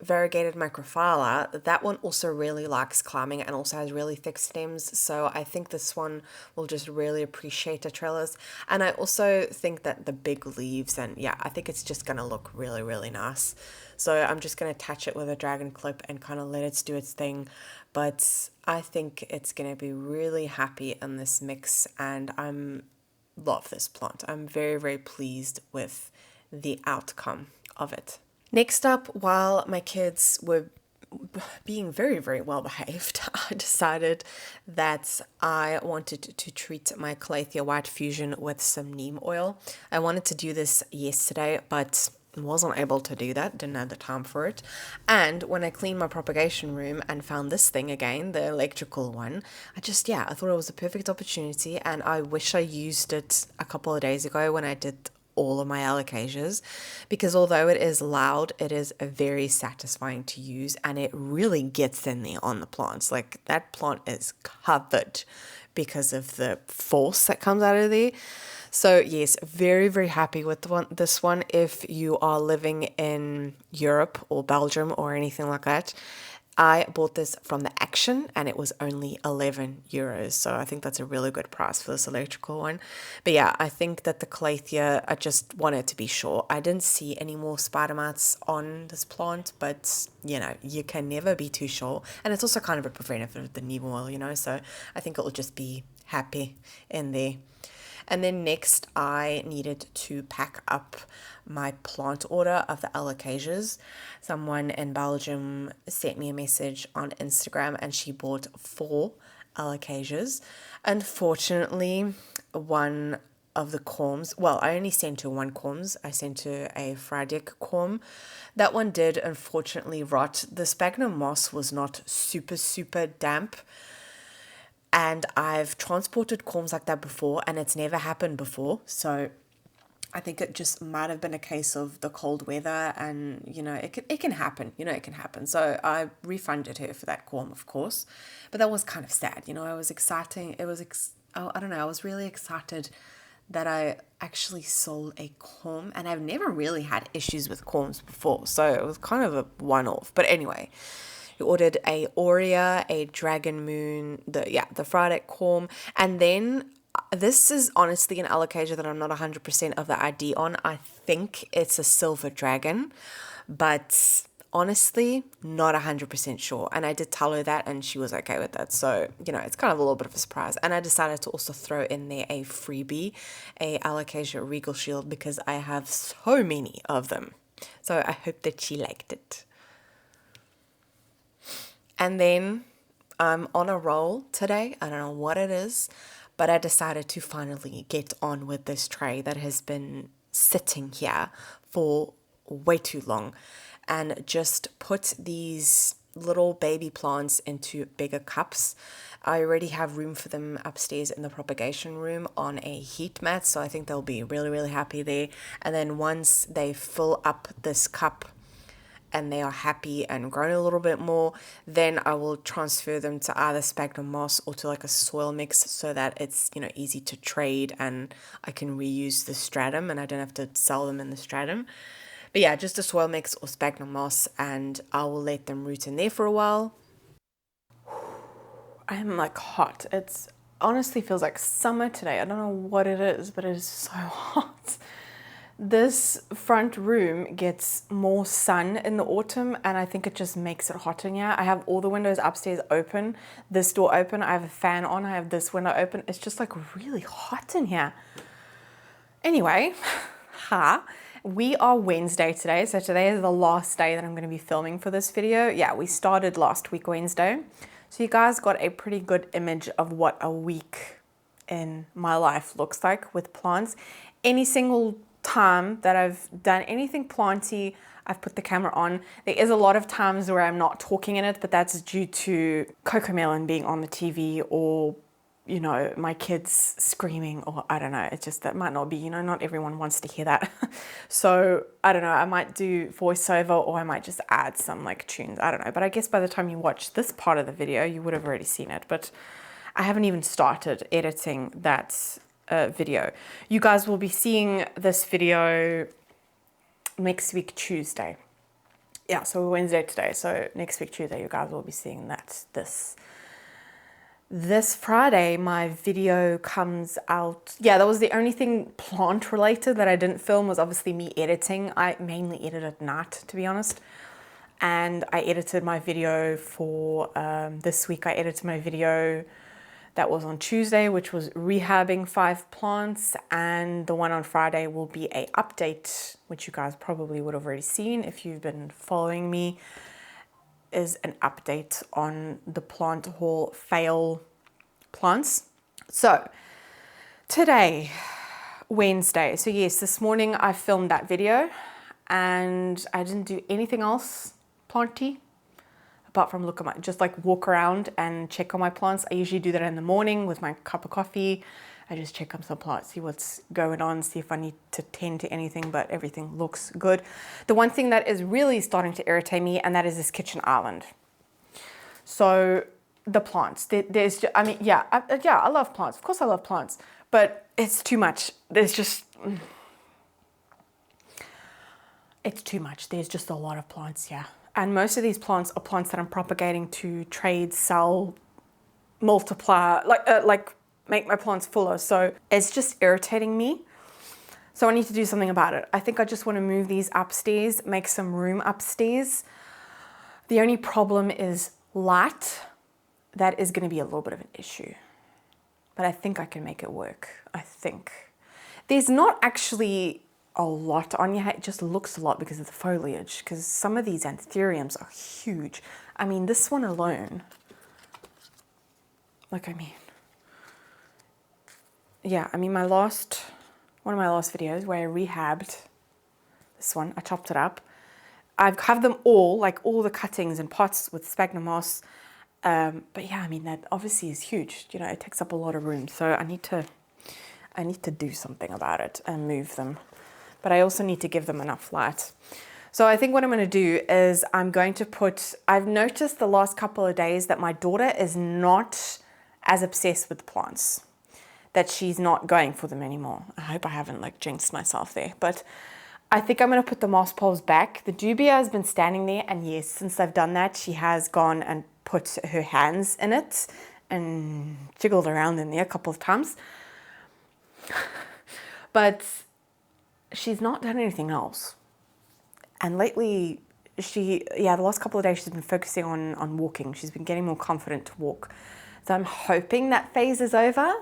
variegated microphylla, that one also really likes climbing and also has really thick stems. So I think this one will just really appreciate a trellis. And I also think that the big leaves, and yeah, I think it's just going to look really, really nice. So I'm just going to attach it with a dragon clip and kind of let it do its thing. But I think it's going to be really happy in this mix, and love this plant. I'm very, very pleased with the outcome of it. Next up, while my kids were being very, very well behaved, I decided that I wanted to treat my calathea white fusion with some neem oil. I wanted to do this yesterday, but wasn't able to do that, didn't have the time for it. And when I cleaned my propagation room and found this thing again, the electrical one, I thought it was a perfect opportunity, and I wish I used it a couple of days ago when I did all of my alocasias, because although it is loud, it is very satisfying to use, and it really gets in there on the plants. Like, that plant is covered because of the force that comes out of there. So yes, very, very happy with this one. If you are living in Europe or Belgium or anything like that, I bought this from the Action and it was only 11 euros. So I think that's a really good price for this electrical one. But yeah, I think that the calathea, I just wanted to be sure. I didn't see any more spider mites on this plant, but you can never be too sure. And it's also kind of a preventative of the neem oil, so I think it'll just be happy in there. And then next, I needed to pack up my plant order of the Alocasias. Someone in Belgium sent me a message on Instagram and she bought 4 Alocasias. Unfortunately, one of the corms, well, I only sent her 1 corms. I sent her a frydek corm. That one did unfortunately rot. The sphagnum moss was not super, super damp. And I've transported corms like that before, and it's never happened before. So I think it just might have been a case of the cold weather, and it can happen. It can happen. So I refunded her for that corm, of course, but that was kind of sad. I was exciting. I don't know. I was really excited that I actually sold a corm, and I've never really had issues with corms before, so it was kind of a one-off. But anyway. We ordered a Aurea, a Dragon Moon, the frydek corm, and then this is honestly an alocasia that I'm not 100% of the ID on. I think it's a silver dragon, but honestly, not 100% sure. And I did tell her that, and she was okay with that. So, it's kind of a little bit of a surprise. And I decided to also throw in there a freebie, a Alocasia Regal Shield, because I have so many of them. So I hope that she liked it. And then I'm on a roll today. I don't know what it is, but I decided to finally get on with this tray that has been sitting here for way too long, and just put these little baby plants into bigger cups. I already have room for them upstairs in the propagation room on a heat mat, so I think they'll be really, really happy there. And then once they fill up this cup and they are happy and grown a little bit more, then I will transfer them to either sphagnum moss or to like a soil mix, so that it's easy to trade and I can reuse the stratum and I don't have to sell them in the stratum. But yeah, just a soil mix or sphagnum moss, and I will let them root in there for a while. I'm like hot. It's honestly feels like summer today. I don't know what it is, but it is so hot. This front room gets more sun in the autumn, and I think it just makes it hot in here. I have all the windows upstairs open, this door open, I have a fan on, I have this window open. It's just like really hot in here. Anyway, we are Wednesday today, so today is the last day that I'm going to be filming for this video. Yeah, we started last week Wednesday, so you guys got a pretty good image of what a week in my life looks like with plants. Any single time that I've done anything planty, I've put the camera on. There is a lot of times where I'm not talking in it, but that's due to Cocomelon being on the TV, or you know, my kids screaming, or I don't know, it's just, that might not be, you know, not everyone wants to hear that. So I don't know, I might do voiceover, or I might just add some like tunes, I don't know. But I guess by the time you watch this part of the video, you would have already seen it, but I haven't even started editing that video. You guys will be seeing this video next week Tuesday. Yeah, so Wednesday today, so next week Tuesday you guys will be seeing that. This Friday my video comes out. Yeah, that was the only thing plant related that I didn't film, was obviously me editing. I mainly edit at night, to be honest, and I edited my video for this week. I edited my video that was on Tuesday, which was rehabbing 5 plants, and the one on Friday will be a update, which you guys probably would have already seen if you've been following me, is an update on the plant haul fail plants. So today, Wednesday, so yes, this morning I filmed that video and I didn't do anything else planty apart from look at my, just like walk around and check on my plants. I usually do that in the morning with my cup of coffee. I just check on some plants, see what's going on, see if I need to tend to anything, but everything looks good. The one thing that is really starting to irritate me, and that is this kitchen island. So the plants, there's, I mean, yeah, I love plants. Of course I love plants, but it's too much. There's just, it's too much. There's just a lot of plants, yeah. And most of these plants are plants that I'm propagating to trade, sell, multiply, like make my plants fuller. So it's just irritating me. So I need to do something about it. I think I just want to move these upstairs, make some room upstairs. The only problem is light. That is going to be a little bit of an issue. But I think I can make it work. I think. There's not actually a lot on here. It just looks a lot because of the foliage, because some of these anthuriums are huge. I mean, this one alone, like, I mean, yeah, I mean, one of my last videos where I rehabbed this one, I chopped it up. I have them all, like all the cuttings and pots with sphagnum moss. But yeah, I mean, that obviously is huge. You know, it takes up a lot of room. So I need to do something about it and move them. But I also need to give them enough light. So I think what I'm going to do is I've noticed the last couple of days that my daughter is not as obsessed with plants, that she's not going for them anymore. I hope I haven't like jinxed myself there, but I think I'm going to put the moss poles back. The dubia has been standing there, and yes, since I've done that, she has gone and put her hands in it and jiggled around in there a couple of times. But she's not done anything else. And lately, the last couple of days she's been focusing on walking. She's been getting more confident to walk. So I'm hoping that phase is over.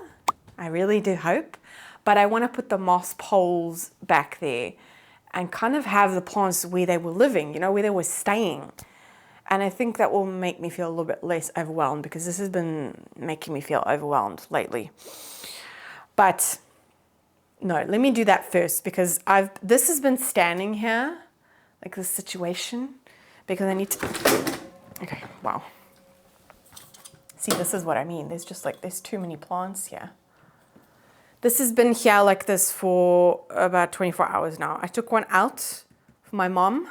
I really do hope. But I want to put the moss poles back there and kind of have the plants where they were living, you know, where they were staying. And I think that will make me feel a little bit less overwhelmed, because this has been making me feel overwhelmed lately. But no, let me do that first, because this has been standing here, like this situation, because I need to, okay, wow. See, this is what I mean. There's just like, there's too many plants here. This has been here like this for about 24 hours now. I took one out for my mom.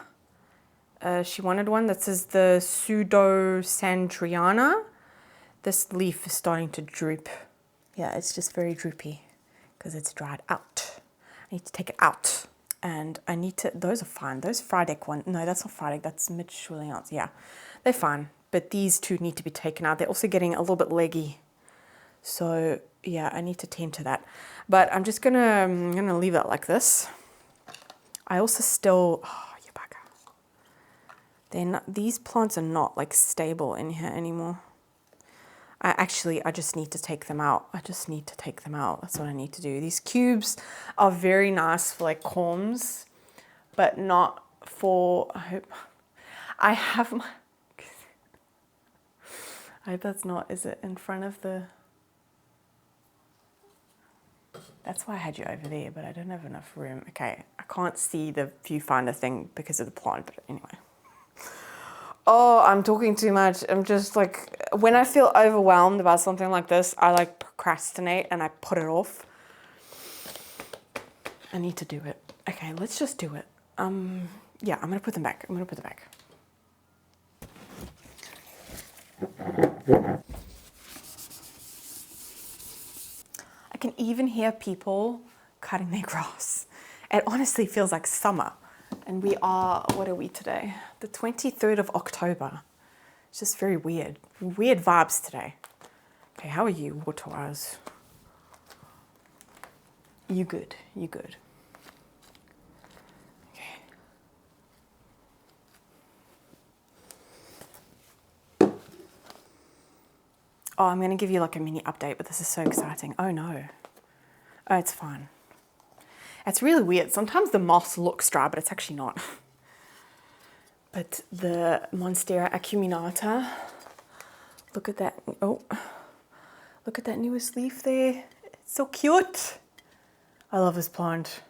She wanted one. This is the Pseudosandriana. This leaf is starting to droop. Yeah, it's just very droopy because it's dried out. I need to take it out. And I need to, those are fine. Those frydek one, no, that's not frydek, that's Mitchell's. Yeah, they're fine. But these two need to be taken out. They're also getting a little bit leggy. So yeah, I need to tend to that. But I'm just gonna leave it like this. I also still, oh, you bugger. These plants are not like stable in here anymore. I just need to take them out. I just need to take them out. That's what I need to do. These cubes are very nice for like corms, but not for, I have my, I hope that's not, is it in front of the, that's why I had you over there, but I don't have enough room. Okay, I can't see the viewfinder thing because of the plant, but anyway. Oh, I'm talking too much. I'm just like, when I feel overwhelmed about something like this, I like procrastinate and I put it off. I need to do it. Okay, let's just do it. Yeah, I'm gonna put them back. I'm gonna put them back. I can even hear people cutting their grass. It honestly feels like summer. And we are, what are we today? The 23rd of October. It's just very weird. Weird vibes today. Okay, how are you water-wise? You good, you good. Okay. Oh, I'm gonna give you like a mini update, but this is so exciting. Oh no. Oh, it's fine. It's really weird. Sometimes the moss looks dry, but it's actually not. But the Monstera acuminata, look at that. Oh, look at that newest leaf there. It's so cute. I love this plant.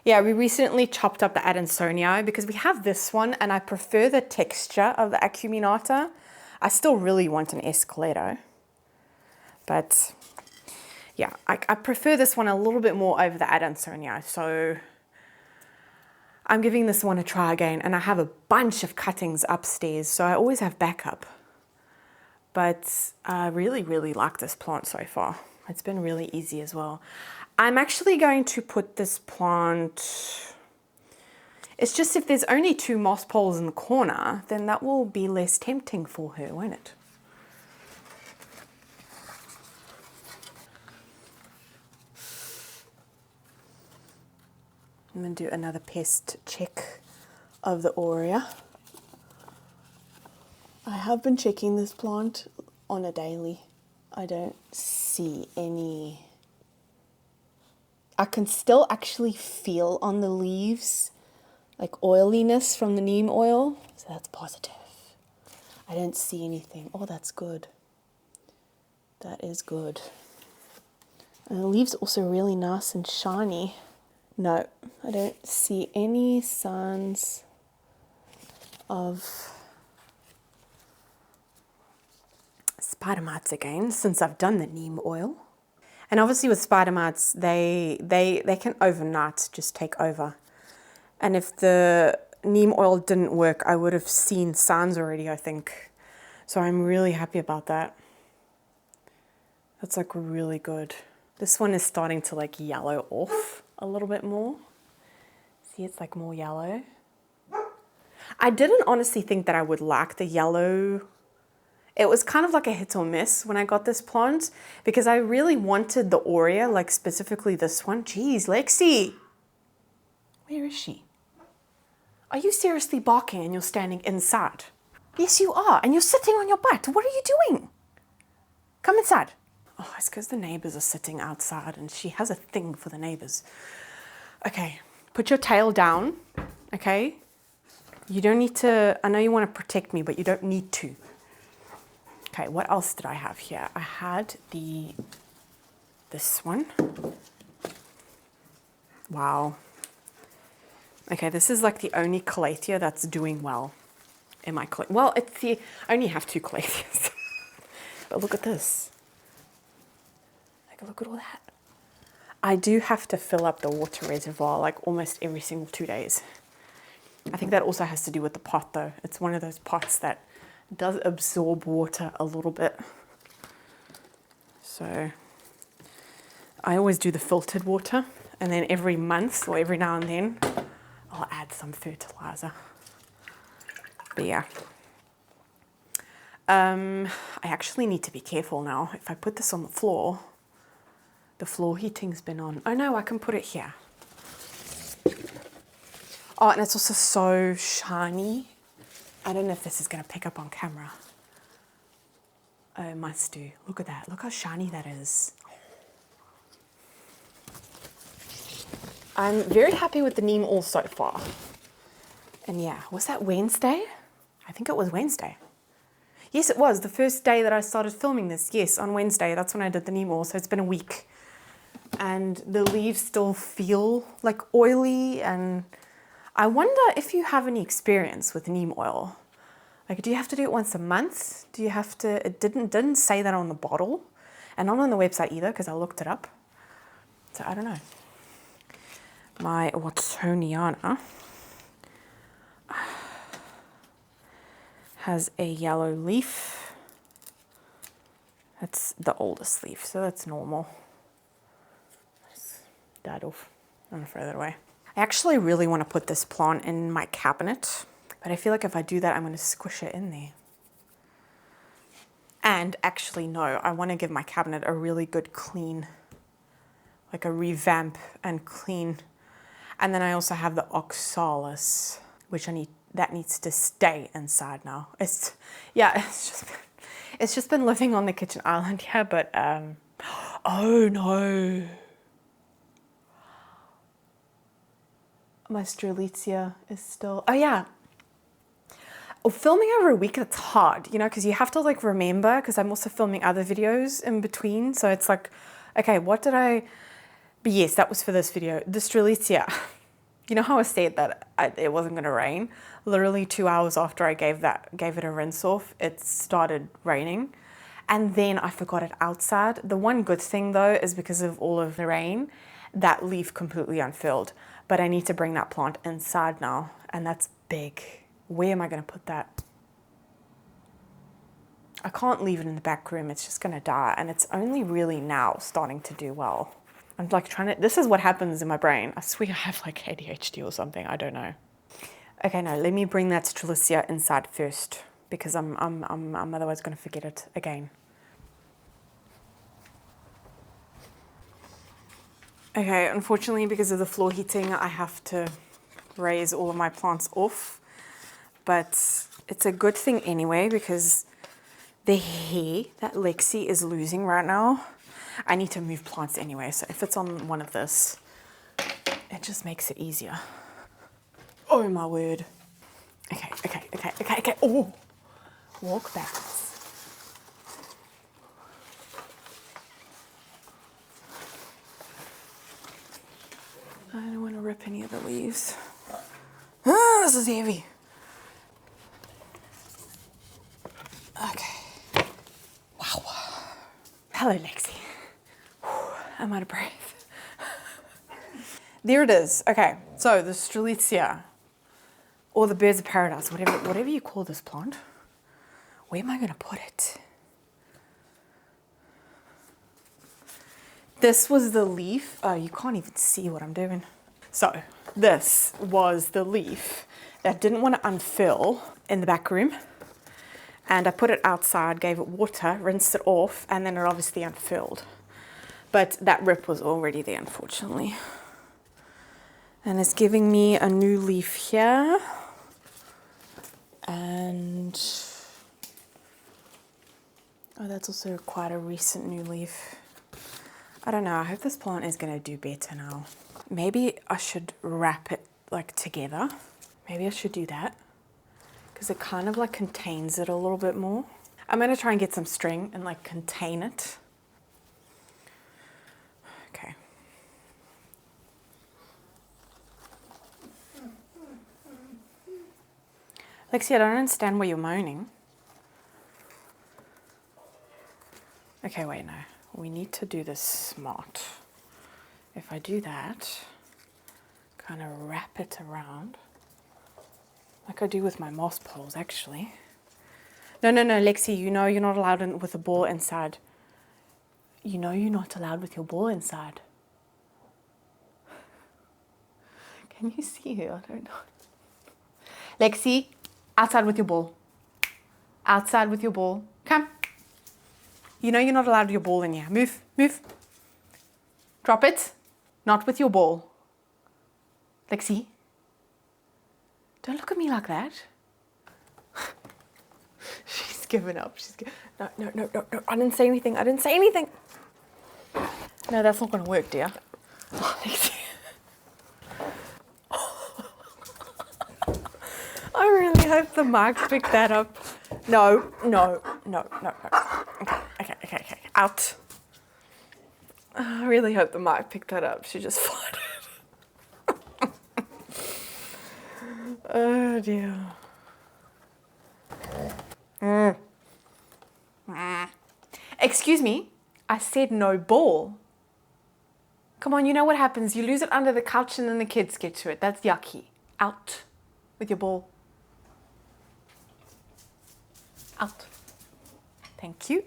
Yeah, we recently chopped up the Adansonii because we have this one and I prefer the texture of the acuminata. I still really want an escalator, but yeah, I prefer this one a little bit more over the Adansonii, so I'm giving this one a try again, and I have a bunch of cuttings upstairs, so I always have backup. But I really, really like this plant so far. It's been really easy as well. I'm actually going to put this plant, it's just if there's only 2 moss poles in the corner, then that will be less tempting for her, won't it? I'm going to do another pest check of the Aurea. I have been checking this plant on a daily. I don't see any. I can still actually feel on the leaves like oiliness from the neem oil, so that's positive. I don't see anything. Oh, that's good. That is good. And the leaves are also really nice and shiny. No, I don't see any signs of spider mites again since I've done the neem oil. And obviously with spider mites, they can overnight just take over. And if the neem oil didn't work, I would have seen signs already, I think. So I'm really happy about that. That's like really good. This one is starting to like yellow off a little bit more. See, it's like more yellow. I didn't honestly think that I would like the yellow. It was kind of like a hit or miss when I got this plant because I really wanted the Aurea, like specifically this one. Jeez, Lexi, where is she? Are you seriously barking and you're standing inside? Yes, you are, and you're sitting on your butt. What are you doing? Come inside. Oh, it's because the neighbors are sitting outside and she has a thing for the neighbors. Okay, put your tail down, okay? You don't need to, I know you want to protect me, but you don't need to. Okay, what else did I have here? I had this one. Wow. Okay, this is like the only calathea that's doing well in my well, it's the, I only have 2 calatheas. But look at this. Like, look at all that. I do have to fill up the water reservoir like almost every single 2 days. I think that also has to do with the pot though. It's one of those pots that does absorb water a little bit. So I always do the filtered water, and then every month or every now and then I'll add some fertilizer. But yeah. I actually need to be careful now. If I put this on the floor heating's been on. Oh no, I can put it here. Oh, and it's also so shiny. I don't know if this is going to pick up on camera. Oh, it must do. Look at that. Look how shiny that is. I'm very happy with the neem oil so far. And yeah, was that Wednesday? I think it was Wednesday. Yes, it was. The first day that I started filming this. Yes, on Wednesday. That's when I did the neem oil. So it's been a week. And the leaves still feel like oily. And I wonder if you have any experience with neem oil. Like, do you have to do it once a month? Do you have to, it didn't say that on the bottle. And not on the website either, because I looked it up. So I don't know. My Watsoniana has a yellow leaf. That's the oldest leaf, so that's normal. Let's died off. I'm gonna throw that away. I actually really want to put this plant in my cabinet, but I feel like if I do that, I'm gonna squish it in there. And actually, no, I want to give my cabinet a really good clean, like a revamp and clean. And then I also have the oxalis, which that needs to stay inside now. It's just been living on the kitchen island here, but oh no. My strelitzia is still, oh yeah. Filming over a week, it's hard, you know, because you have to like remember, because I'm also filming other videos in between. So it's like, okay, what did I, but yes, that was for this video. The strelitzia. You know how I said that it wasn't going to rain? Literally 2 hours after I gave it a rinse off, it started raining. And then I forgot it outside. The one good thing though is because of all of the rain, that leaf completely unfurled. But I need to bring that plant inside now, and that's big. Where am I going to put that? I can't leave it in the back room. It's just going to die. And it's only really now starting to do well. I'm like trying to, this is what happens in my brain. I swear I have like ADHD or something. I don't know. Okay, no, let me bring that strelitzia inside first, because I'm otherwise going to forget it again. Okay, unfortunately, because of the floor heating, I have to raise all of my plants off. But it's a good thing anyway, because the hair that Lexi is losing right now, I need to move plants anyway. So if it's on one of this, it just makes it easier. Oh my word. Okay. Oh, walk backwards. I don't want to rip any of the leaves. Ah, this is heavy. Okay. Wow. Hello, Lexi. I'm out of breath. There it is. Okay, so the strelitzia, or the birds of paradise, whatever you call this plant. Where am I going to put it? This was the leaf. Oh, you can't even see what I'm doing. So this was the leaf that didn't want to unfill in the back room. And I put it outside, gave it water, rinsed it off, and then it obviously unfurled. But that rip was already there, unfortunately. And it's giving me a new leaf here. And oh, that's also quite a recent new leaf. I don't know, I hope this plant is gonna do better now. Maybe I should wrap it like together. Maybe I should do that, because it kind of like contains it a little bit more. I'm gonna try and get some string and like contain it. Okay. Lexi, I don't understand why you're moaning. Okay, wait, no. We need to do this smart. If I do that, kind of wrap it around, like I do with my moss poles, actually. No, Lexi, you know you're not allowed with a ball inside. You know you're not allowed with your ball inside. Can you see her? I don't know. Lexi, outside with your ball. Outside with your ball. Come. You know you're not allowed your ball in here. Move, move. Drop it. Not with your ball. Lexi. Don't look at me like that. She's given up. No, no, no, no, no. I didn't say anything. I didn't say anything. No, that's not going to work, dear. Oh, Lexi. I really hope the mic picked that up. No, no, no, no, no. Okay. Out. I really hope the mic picked that up. She just farted. Oh dear. Excuse me. I said no ball. Come on, you know what happens. You lose it under the couch and then the kids get to it. That's yucky. Out with your ball. Out. Thank you.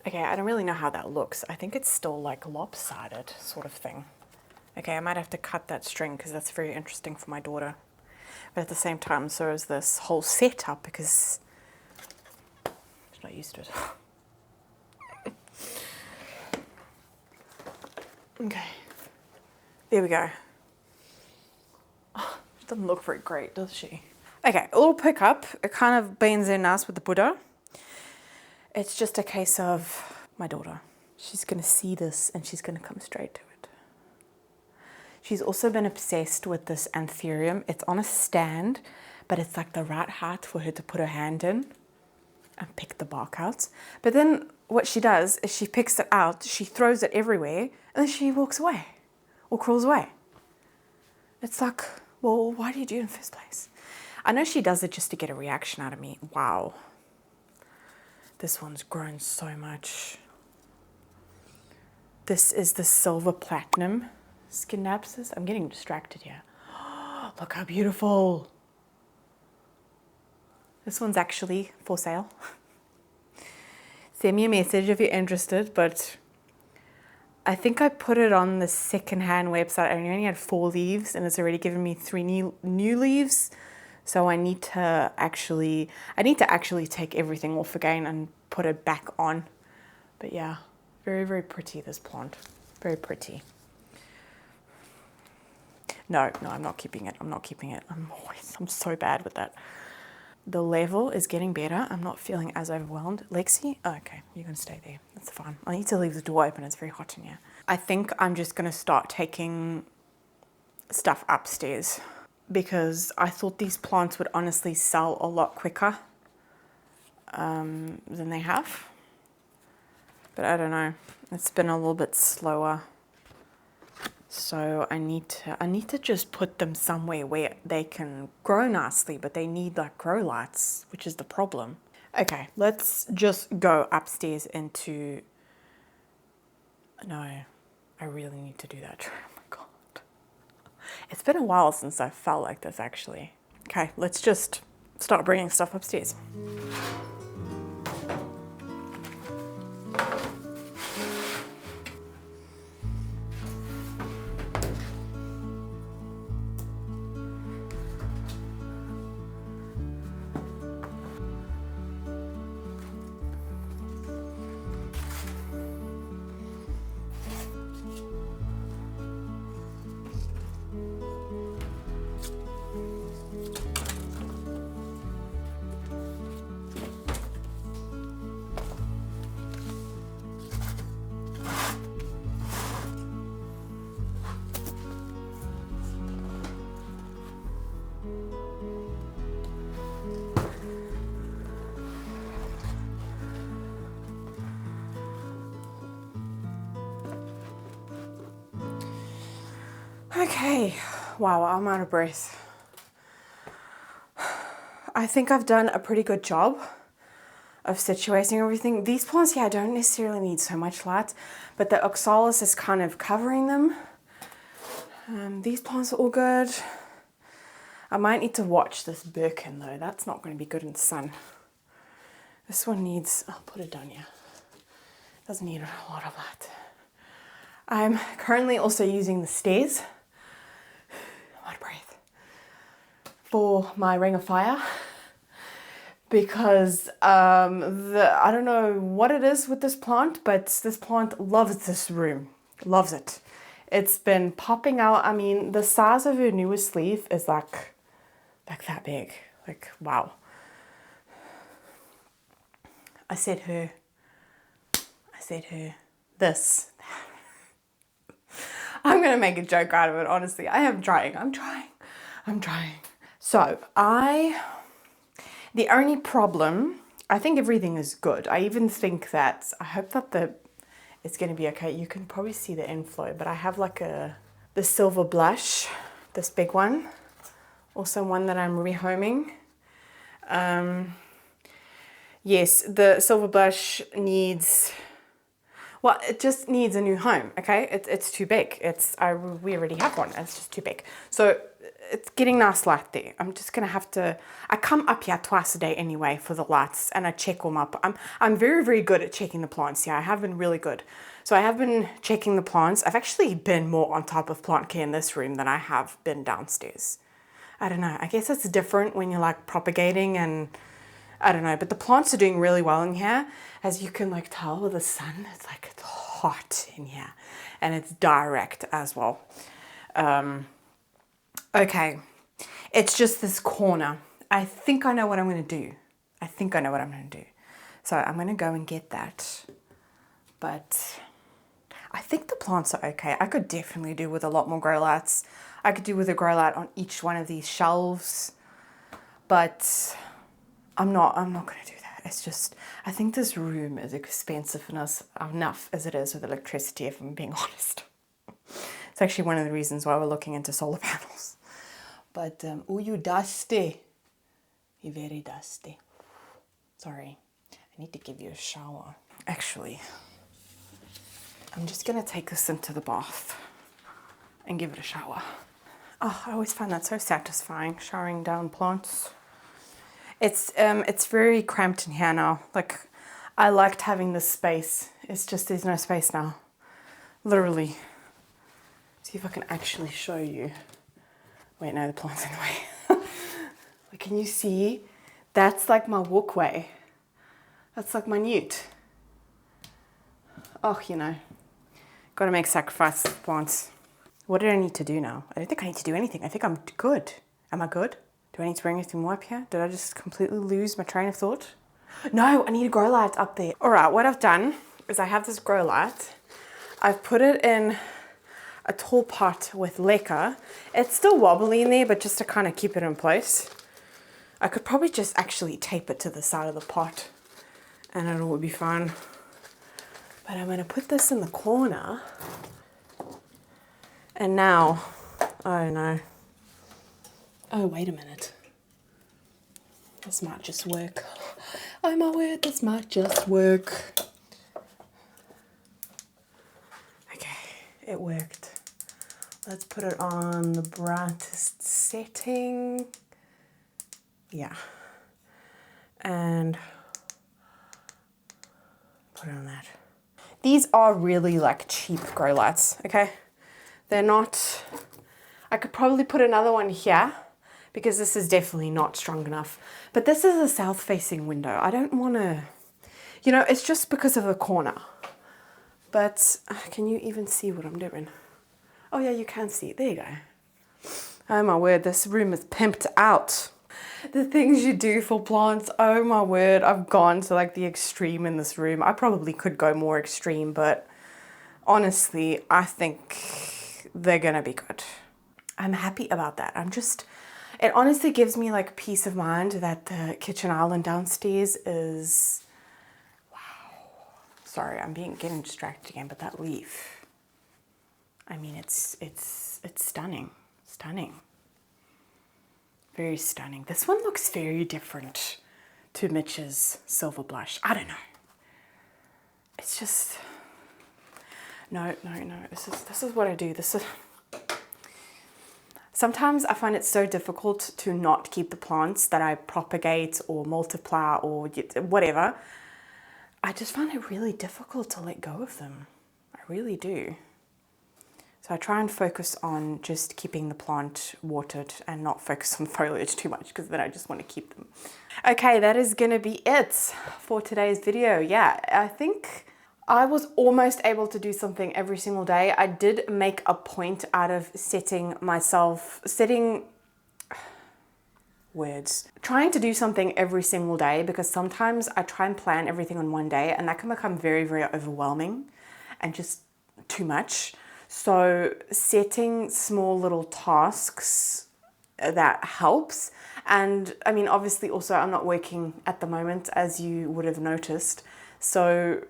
Okay, I don't really know how that looks. I think it's still like lopsided sort of thing. Okay, I might have to cut that string because that's very interesting for my daughter. But at the same time, so is this whole setup because she's not used to it. Okay, there we go. Oh, she doesn't look very great, does she? Okay, a little pickup. It kind of bends in nice with the Buddha. It's just a case of my daughter. She's going to see this and she's going to come straight to it. She's also been obsessed with this anthurium. It's on a stand, but it's like the right height for her to put her hand in and pick the bark out. But then what she does is she picks it out, she throws it everywhere, and then she walks away or crawls away. It's like, well, why do you do it in the first place? I know she does it just to get a reaction out of me. Wow. This one's grown so much. This is the silver platinum Scindapsus. I'm getting distracted here. Look how beautiful. This one's actually for sale. Send me a message if you're interested, but I think I put it on the secondhand website. I only had 4 leaves and it's already given me 3 new leaves. So I need to actually take everything off again and put it back on. But yeah, very, very pretty, this plant. Very pretty. No, I'm not keeping it. I'm so bad with that. The level is getting better. I'm not feeling as overwhelmed. Lexi? Oh, okay, you're gonna stay there. That's fine. I need to leave the door open. It's very hot in here. I think I'm just gonna start taking stuff upstairs because I thought these plants would honestly sell a lot quicker than they have. But I don't know. It's been a little bit slower. So I need to just put them somewhere where they can grow nicely, but they need like grow lights, which is the problem. Okay, let's just go upstairs into, no, I really need to do that. Oh my God. It's been a while since I felt like this actually. Okay, let's just start bringing stuff upstairs. Okay, wow, I'm out of breath. I think I've done a pretty good job of situating everything. These plants here, I don't necessarily need so much light, but the oxalis is kind of covering them. These plants are all good. I might need to watch this Birkin though. That's not going to be good in the sun. This one needs, I'll put it down here. Doesn't need a lot of light. I'm currently also using the stairs. I'm out of breath. For my ring of fire. because I don't know what it is with this plant, but this plant loves this room, loves it. It's been popping out. I mean, the size of her newest leaf is like that big. Like, wow. I said her, this. I'm gonna make a joke out of it, honestly. I'm trying. So the only problem, I think everything is good. I even think that, I hope that it's gonna be okay. You can probably see the inflow, but I have like the silver blush, this big one. Also one that I'm rehoming. Yes, the silver blush needs, well, it just needs a new home, okay? It's too big. We already have one, it's just too big. So it's getting nice light there. I'm just gonna have to, I come up here twice a day anyway for the lights and I check them up. I'm very, very good at checking the plants. Yeah, I have been really good. So I have been checking the plants. I've actually been more on top of plant care in this room than I have been downstairs. I don't know, I guess it's different when you're like propagating and I don't know, but the plants are doing really well in here. As you can like tell with the sun, it's hot in here and it's direct as well. Okay, it's just this corner. I think I know what I'm gonna do. So I'm gonna go and get that. But I think the plants are okay. I could definitely do with a lot more grow lights. I could do with a grow light on each one of these shelves, but I'm not gonna do that. It's just, I think this room is expensive enough as it is with electricity, if I'm being honest. It's actually one of the reasons why we're looking into solar panels. But, oh, you're dusty. You're very dusty. Sorry, I need to give you a shower. Actually, I'm just gonna take this into the bath and give it a shower. Oh, I always find that so satisfying, showering down plants. It's very cramped in here now. Like, I liked having this space. It's just there's no space now. Literally. See if I can actually show you. Wait, no, the plant's in the way. Like, can you see? That's like my walkway. That's like my newt. Oh, you know, gotta make sacrifices for plants. What do I need to do now? I don't think I need to do anything. I think I'm good. Am I good? Do I need to bring anything more up here? Did I just completely lose my train of thought? No, I need a grow light up there. All right, what I've done is I have this grow light. I've put it in a tall pot with leca. It's still wobbly in there, but just to kind of keep it in place. I could probably just actually tape it to the side of the pot and it would be fine. But I'm gonna put this in the corner. And now, oh no. Oh, wait a minute. This might just work. Oh my word, this might just work. Okay, it worked. Let's put it on the brightest setting. Yeah. And put it on that. These are really like cheap grow lights, okay? They're not, I could probably put another one here because this is definitely not strong enough. But this is a south-facing window. I don't want to, you know, it's just because of the corner. But can you even see what I'm doing? Oh yeah, you can see. There you go. Oh my word, this room is pimped out. The things you do for plants, oh my word, I've gone to like the extreme in this room. I probably could go more extreme, but honestly, I think they're gonna be good. I'm happy about that. It honestly gives me like peace of mind that the kitchen island downstairs is, wow. Sorry, I'm getting distracted again, but that leaf, I mean, it's stunning, stunning. Very stunning. This one looks very different to Mitch's silver blush. I don't know. It's just, no. This is what I do. Sometimes I find it so difficult to not keep the plants that I propagate or multiply or whatever. I just find it really difficult to let go of them. I really do. So I try and focus on just keeping the plant watered and not focus on foliage too much, because then I just want to keep them. Okay, that is going to be it for today's video. Yeah, I think I was almost able to do something every single day. I did make a point out of trying to do something every single day, because sometimes I try and plan everything on one day and that can become very, very overwhelming and just too much. So setting small little tasks, that helps. And I mean, obviously also I'm not working at the moment, as you would have noticed. So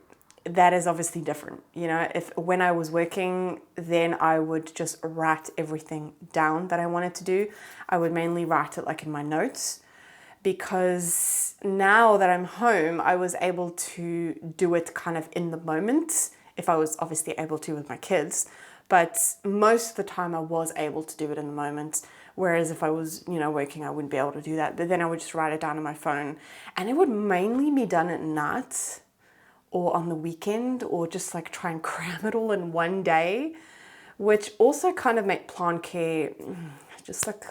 that is obviously different. You know, if when I was working, then I would just write everything down that I wanted to do. I would mainly write it like in my notes, because now that I'm home, I was able to do it kind of in the moment, if I was obviously able to with my kids. But most of the time I was able to do it in the moment. Whereas if I was, you know, working, I wouldn't be able to do that. But then I would just write it down on my phone, and it would mainly be done at night or on the weekend, or just like try and cram it all in one day, which also kind of make plant care just like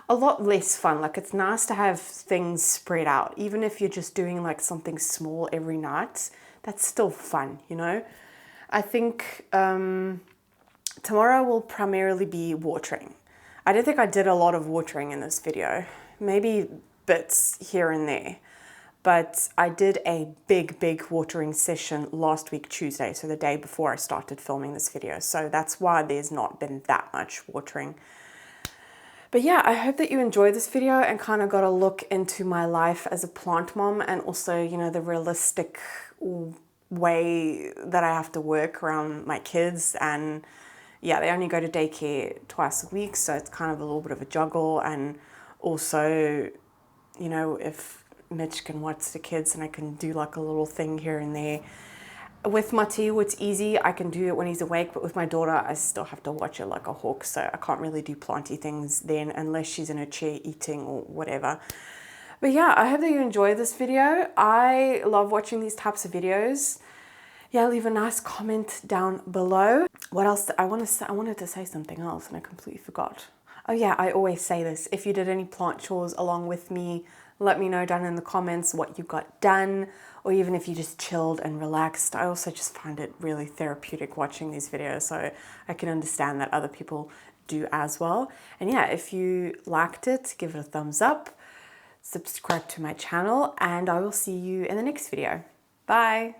a lot less fun. Like, it's nice to have things spread out. Even if you're just doing like something small every night, that's still fun, you know? I think tomorrow will primarily be watering. I don't think I did a lot of watering in this video, maybe bits here and there, but I did a big watering session last week Tuesday, so the day before I started filming this video. So that's why there's not been that much watering. But yeah, I hope that you enjoyed this video and kind of got a look into my life as a plant mom, and also, you know, the realistic way that I have to work around my kids. And yeah, they only go to daycare twice a week, so it's kind of a little bit of a juggle. And also, you know, if Mitch can watch the kids and I can do like a little thing here and there. With Mateo, it's easy. I can do it when he's awake, but with my daughter, I still have to watch her like a hawk, so I can't really do planty things then unless she's in her chair eating or whatever. But yeah, I hope that you enjoyed this video. I love watching these types of videos. Yeah, leave a nice comment down below. What else? I wanted to say something else and I completely forgot. Oh yeah, I always say this. If you did any plant chores along with me, let me know down in the comments what you got done, or even if you just chilled and relaxed. I also just find it really therapeutic watching these videos, so I can understand that other people do as well. And yeah, if you liked it, give it a thumbs up, subscribe to my channel, and I will see you in the next video. Bye.